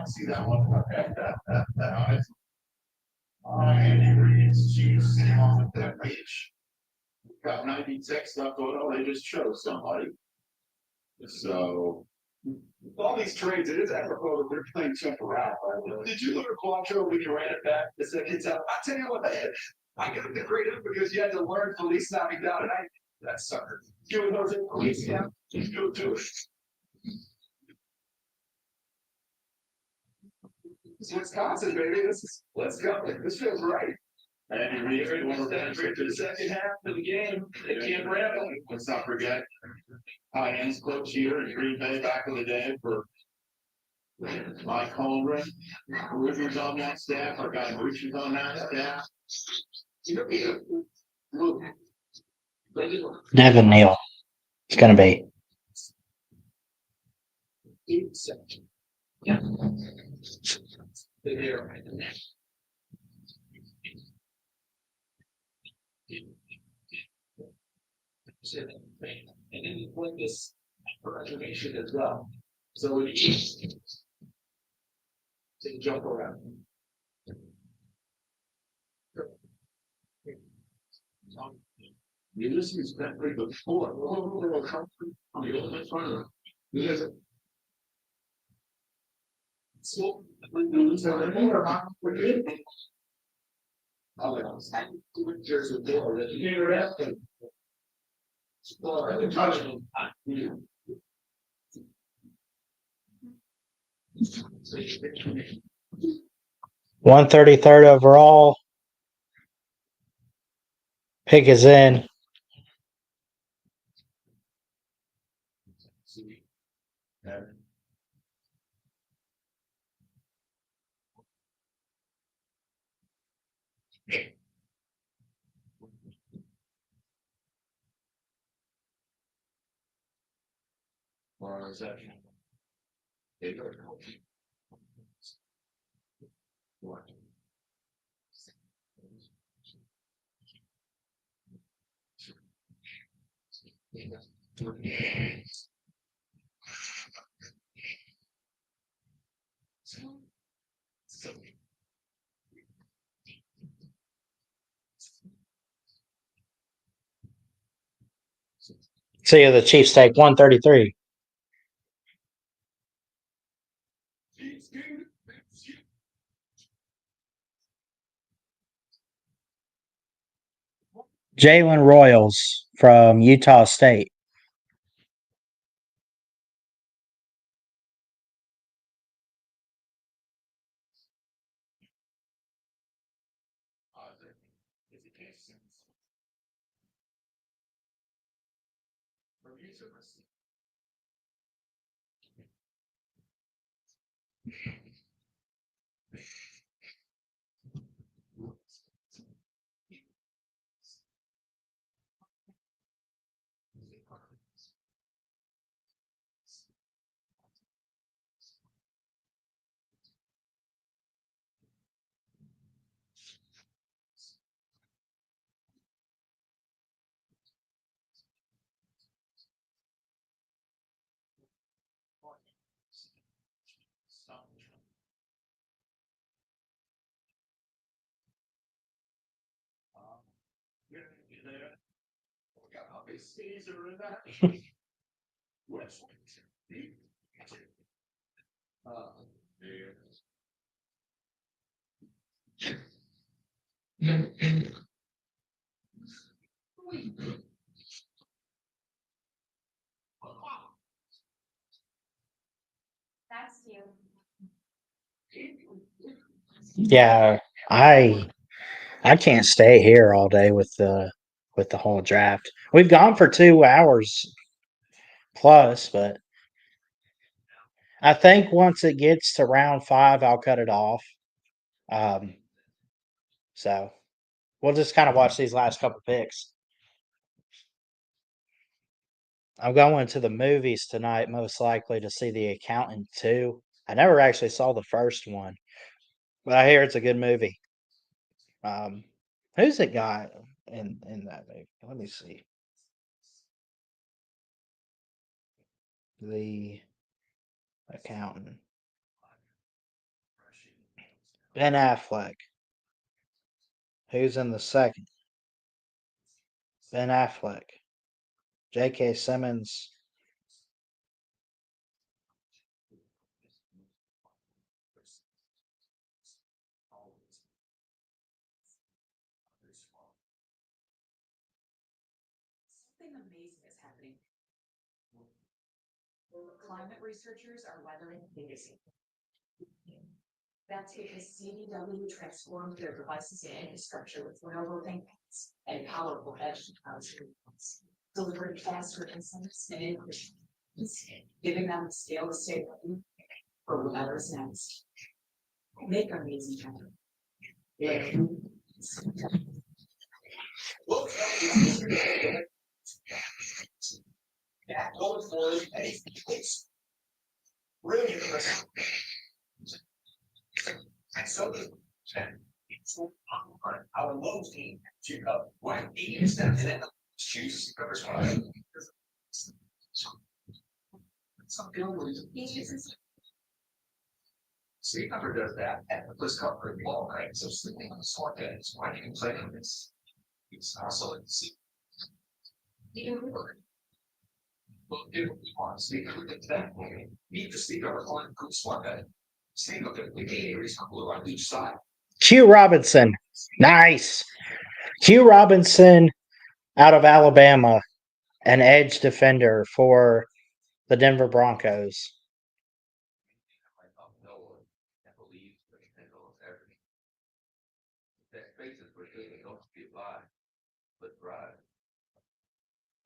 S4: See that one? Okay. Andy Reid's Chiefs on with that reach. Got 96 left on, oh, they just chose somebody. So. All these trades, it is apropos that they're playing jump around. Did you look at Quattro when you ran it back? The second time, I tell you what, I got the grade up because you had to learn Felice knocking down, and that sucker. Doing those in Felice, yeah, go do it. It's Wisconsin, baby. Let's go. This feels right. And you read one of the second half of the game. They can't ramp it. Let's not forget. High ends coach here in Green Bay back in the day for Mike Holmgren. Ruger's on that staff. Our guy Ruger's on that staff.
S2: Devin Neal. It's going to be.
S5: Yeah. There. And then you point this for information as well. So it is to jump around.
S4: Ulysses that big before. On the old front of it. So, there's a door that you never have to. Well, I can touch it.
S2: 133rd overall. Pick is in.
S4: Or is that? What?
S2: See, the Chiefs take 133. Jalen Royals from Utah State.
S7: That's you.
S2: Yeah, I can't stay here all day with the whole draft. We've gone for 2 hours plus, but I think once it gets to round 5, I'll cut it off. So we'll just kind of watch these last couple picks. I'm going to the movies tonight, most likely to see The Accountant 2. I never actually saw the first one, but I hear it's a good movie. Who's it got in that movie? Let me see. The Accountant. Ben Affleck. Who's in the second? Ben Affleck. J.K. Simmons.
S8: Something amazing is happening. Climate researchers are weathering Vegas. That's because CDW transformed their devices and infrastructure with wearable thinkpads and powerful edge technology, delivering faster insights and increased, giving them the scale to stay ready for whatever's next. Make amazing happen.
S5: Yeah, going forward, it's really interesting. And so our low team to went 80% and then choose the first one. Some See, never does that, and the first cover of the ball, right? So sleeping on the smart bed is why you can play on this. It's also in see. Well, if we want to speak of that, we need to speak of on good smart bed. Speak of the game areas on each side.
S2: Q Robinson. Nice. Q Robinson out of Alabama, an edge defender for the Denver Broncos.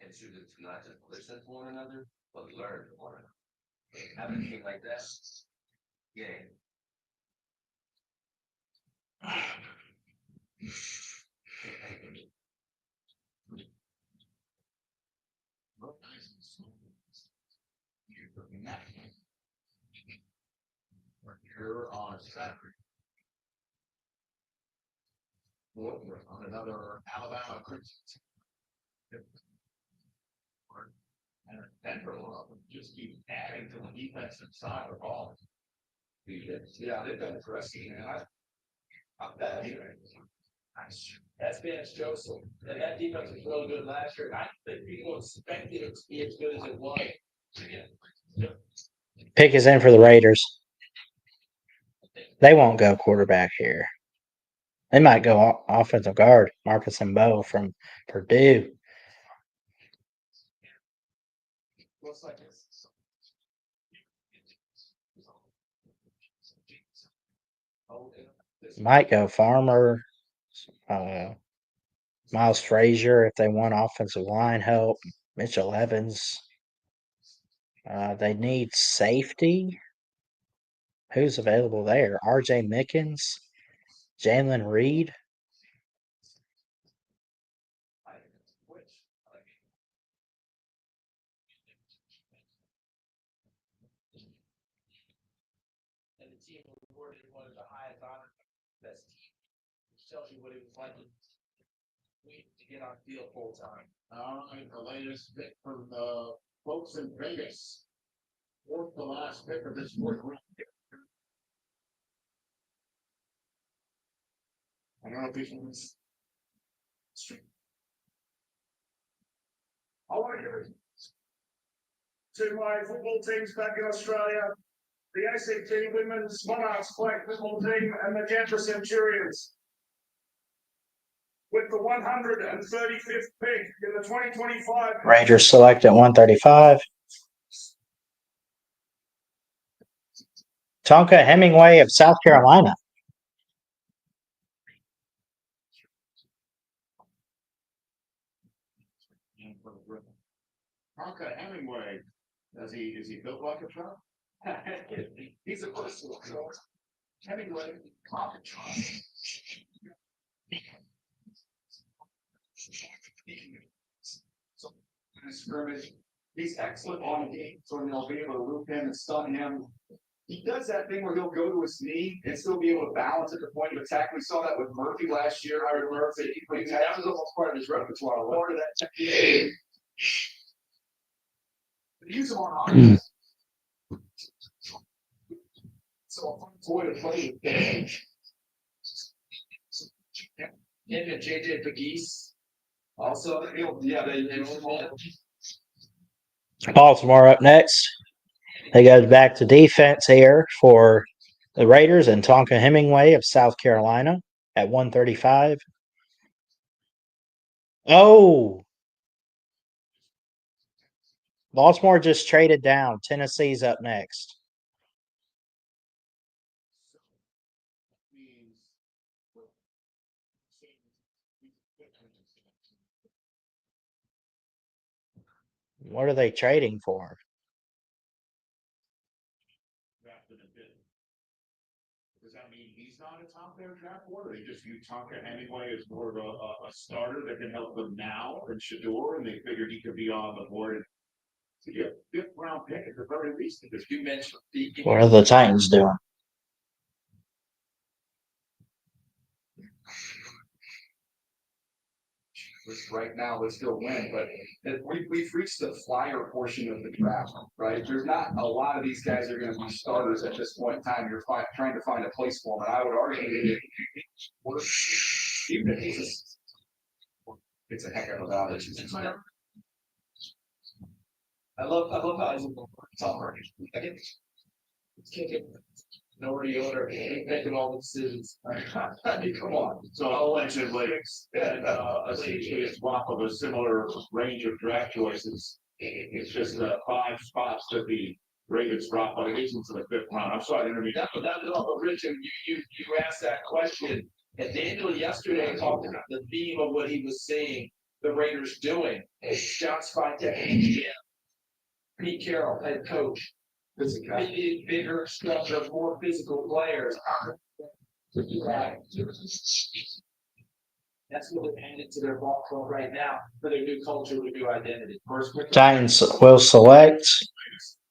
S5: And students not just listen to one another, but learn from one another. Have anything like that? Yeah. You're on Saturday. On another Alabama Christian.
S4: And Denver will just keep adding to the defensive side of the ball. Yeah, they've been aggressive, man. I'm that here.
S5: That's Vance Joseph, and that defense was really good last year. I think people expected it to be as good as it was.
S2: Pick is in for the Raiders. They won't go quarterback here. They might go offensive guard, Marcus and Bo from Purdue.
S4: Looks like it's.
S2: Might go Farmer. Miles Frazier if they want offensive line help. Mitchell Evans. They need safety. Who's available there? R.J. Mickens, Jalen Reed.
S5: And the team awarded one of the highest honors, best team, which tells you what it was like to get on field full time.
S4: All right, the latest pick from the folks in Vegas. Fourth to last pick of this fourth round. I don't know if he can.
S1: I want to give it to my football teams back in Australia, the ACT Women's Monarchs Flag Football Team and the Magenta Centurions. With the 135th pick in the 2025
S2: Rangers select at 135. Tonka Hemingway of South Carolina.
S4: Tonka Hemingway, is he built like a truck? He's a personal truck. Hemingway, pocket truck. So, in a scrimmage, he's excellent on the game, so they'll be able to loop him and stun him. He does that thing where he'll go to his knee and still be able to balance at the point of attack. We saw that with Murphy last year. I remember that was almost part of his repertoire. Part of that technique. Use him on offense. So a fun toy to play with.
S5: Him and JJ Pegues. Also,
S2: Baltimore up next. They go back to defense here for the Raiders and Tonka Hemingway of South Carolina at 135. Oh, Baltimore just traded down. Tennessee's up next. What are they trading for?
S4: Does that mean he's not a top their draft board, or they just view Tonka Hemingway as more of a starter that can help them now than Shador, and they figured he could be on the board to get fifth round pick at the very least? Because
S5: you mentioned
S2: What are the Titans doing?
S4: right now, let's still win, but we've reached the flyer portion of the draft, right? There's not a lot of these guys are going to be starters at this point in time. You're trying to find a place for them, and I would argue that even if it's a heck of a value.
S5: I love how he's tougher. I get kicking. No reorder, making all the decisions. I mean, come on.
S4: So allegedly, essentially a swap of a similar range of draft choices. It's just 5 spots that the Ravens drop, but it isn't to the fifth round. I'm sorry, interview.
S5: That's all, Richard. You asked that question, and Daniel yesterday talked about the theme of what he was seeing the Raiders doing. John Spike, Pete Carroll, head coach. Bigger, stronger, more physical players. That's what they're handed to their ball club right now for their new culture, with new identity.
S2: Titans will select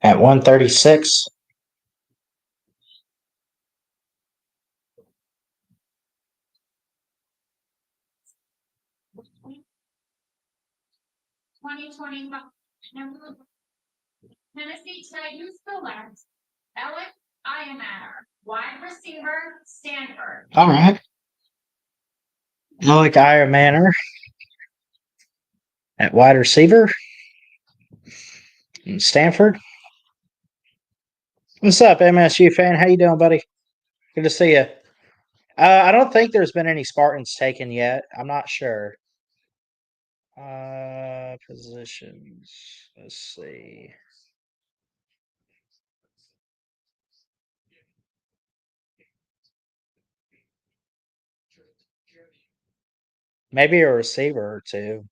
S2: at 136.
S10: Tennessee Titans select Alec Iamatter, wide receiver, Stanford.
S2: All right. Alec Manor at wide receiver in Stanford. What's up, MSU fan? How you doing, buddy? Good to see you. I don't think there's been any Spartans taken yet. I'm not sure. Positions. Let's see. Maybe a receiver or two.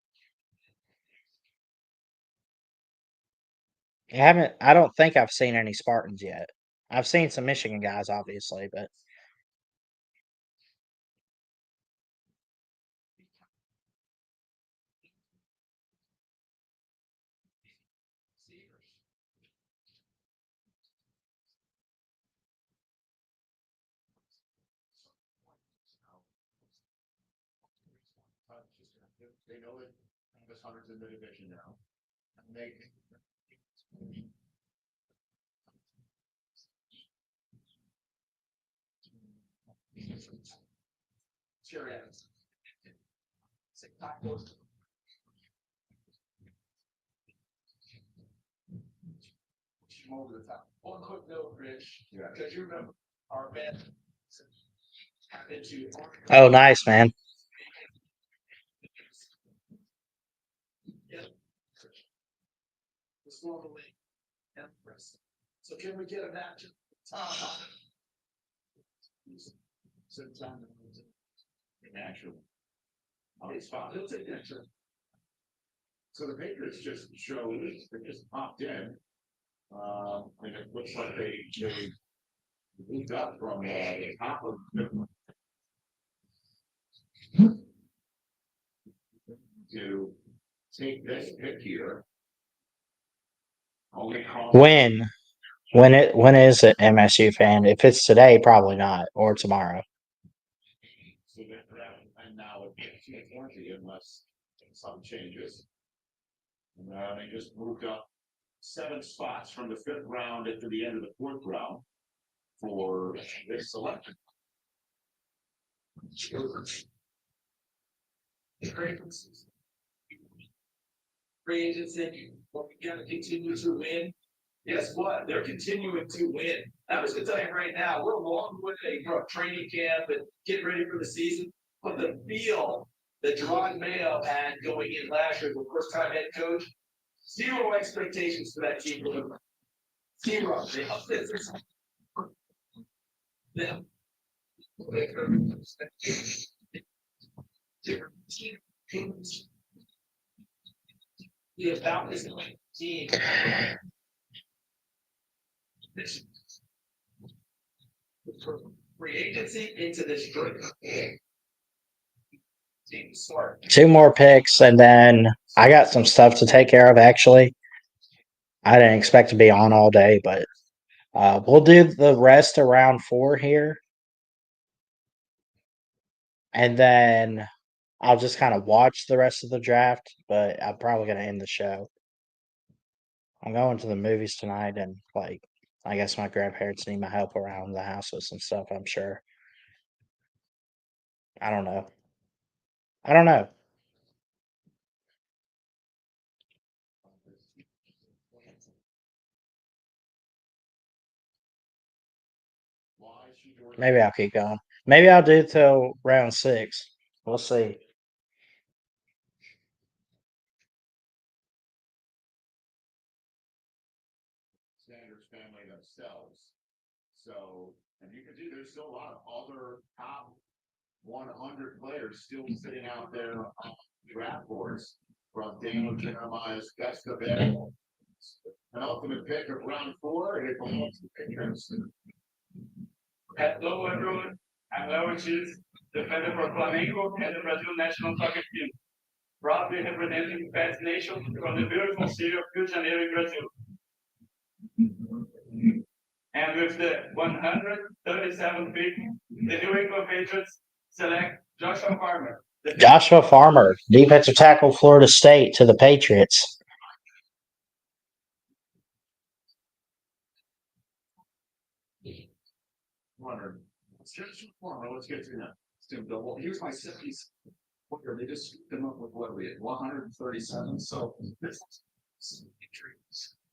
S2: I don't think I've seen any Spartans yet. I've seen some Michigan guys, obviously, but
S4: They know that Travis Hunter's in the division now. And they.
S5: Sure is. Sick tacos. Over the top. One quick note, Rich,
S4: Yeah.
S5: because you remember our band happened to.
S2: oh, nice, man.
S5: Was normally Empress. So can we get a match?
S4: Sometime actually. Oh, it's fine.
S5: He'll take that turn.
S4: So the Patriots just showed, they just popped in. And it looks like they moved up from the top of to take this pick here. Only call.
S2: When is it, MSU fan? If it's today, probably not, or tomorrow.
S4: So and now it gets to 20 unless some changes. And they just moved up 7 spots from the 5th round into the end of the 4th round for this selection.
S5: Free agency, but we gotta continue to win. Guess what? They're continuing to win. I'm just gonna tell you right now, we're a long way from training camp and getting ready for the season. But the feel that Jerron Mayo had going in last year, the first time head coach, zero expectations for that team. Zero. They up this. Them. The about this team. This. Free agency into this group. Team smart.
S2: 2 more picks, and then I got some stuff to take care of, actually. I didn't expect to be on all day, but we'll do the rest of round 4 here. And then I'll just kind of watch the rest of the draft, but I'm probably going to end the show. I'm going to the movies tonight, and I guess my grandparents need my help around the house with some stuff, I'm sure. I don't know. Maybe I'll keep going. Maybe I'll do till round 6. We'll see.
S4: Sanders family themselves. So, and you can do, there's still a lot of other top 100 players still sitting out there on draft boards from Daniel Jeremiah's best of it. An ultimate pick of round 4, and it belongs to Patriots.
S11: Hello everyone, I'm Lauren Shields, defender for Flamengo and the Brazil national soccer team. Proudly representing the best nation from the beautiful city of Rio de Janeiro in Brazil. And with the 137th pick, the New England Patriots select Joshua Farmer.
S2: Joshua Farmer, defensive tackle, Florida State, to the Patriots.
S4: Wondering, let's get to that. Let's do double. Here's my 70s. Wonder, they just scooped them up with what we had 137. So this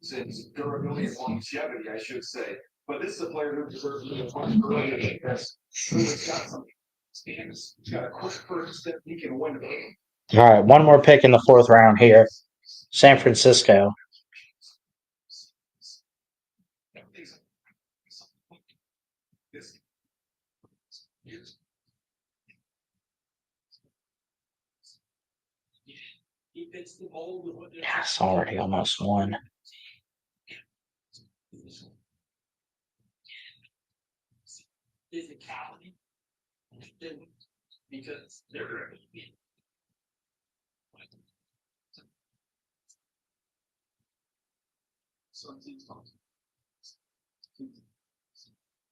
S4: since durability and longevity, I should say. But this is a player who deserves to be much earlier because who's got some stands. He's got a quick first step. He can win the game.
S2: All right, one more pick in the 4th round here. San Francisco.
S4: This is
S5: He fits the mold of what they're.
S2: Yes, already almost won.
S5: Physicality. Because they're.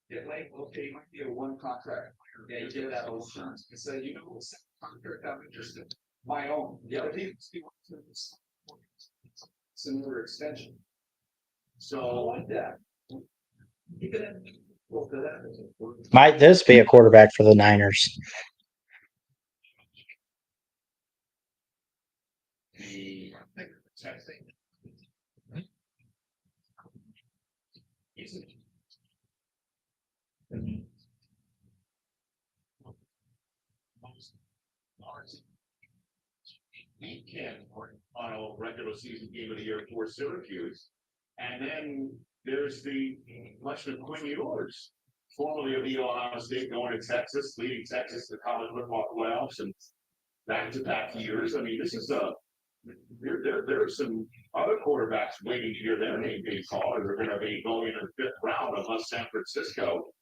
S4: Yeah, like, okay, it might be a one contract. Yeah, you get that all the time. You say, you know, second contract I'm interested. My own. Yeah, but he it's another extension. So I like that. You can go for that.
S2: Might this be a quarterback for the Niners?
S4: The testing. Weekend final regular season game of the year for Syracuse. And then there's the election of Quinn Ewers, formerly of Ohio State, going to Texas, leading Texas to college football playoffs and back-to-back years. I mean, this is there are some other quarterbacks waiting to hear their name being called. They're going to be going in the 5th round unless San Francisco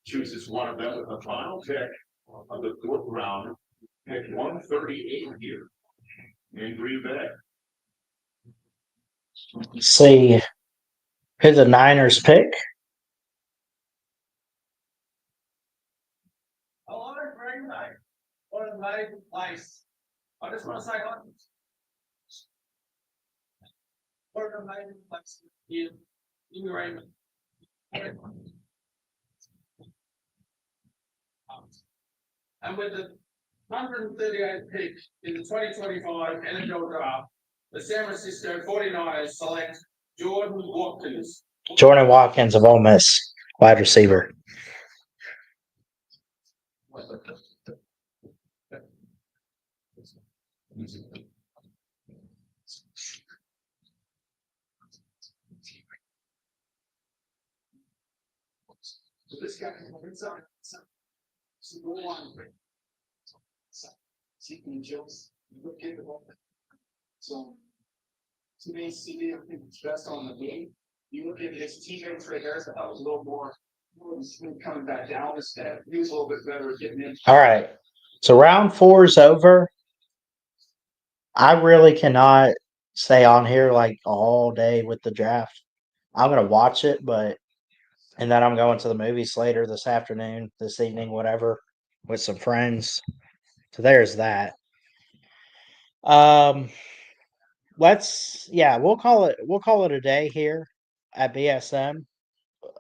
S4: chooses one of them with the final pick of the 4th round, pick 138 here in Green Bay.
S2: See who the Niners pick.
S5: Hello, very nice. What a nice place. I just want to say, what a nice place in Raymond. And with the 138th pick in the 2025 NFL draft, the San Francisco 49ers select Jordan Watkins.
S2: Jordan Watkins of Ole Miss, wide receiver.
S4: So this guy inside. So go on. Seeking Jills, you look at the ball. So to me, CD, I think it's best on the game. You look at his teammates right there, so that was a little more smooth coming back down instead. He was a little bit better at getting in.
S2: All right. So round 4 is over. I really cannot stay on here like all day with the draft. I'm going to watch it, and then I'm going to the movies later this afternoon, this evening, whatever, with some friends. So there's that. We'll call it a day here at BSM.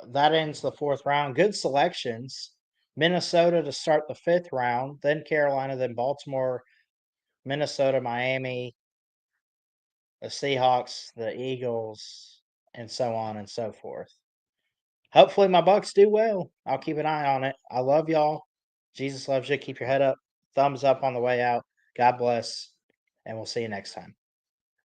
S2: That ends the 4th round. Good selections. Minnesota to start the 5th round, then Carolina, then Baltimore, Minnesota, Miami, the Seahawks, the Eagles, and so on and so forth. Hopefully my Bucks do well. I'll keep an eye on it. I love y'all. Jesus loves you. Keep your head up. Thumbs up on the way out. God bless. And we'll see you next time.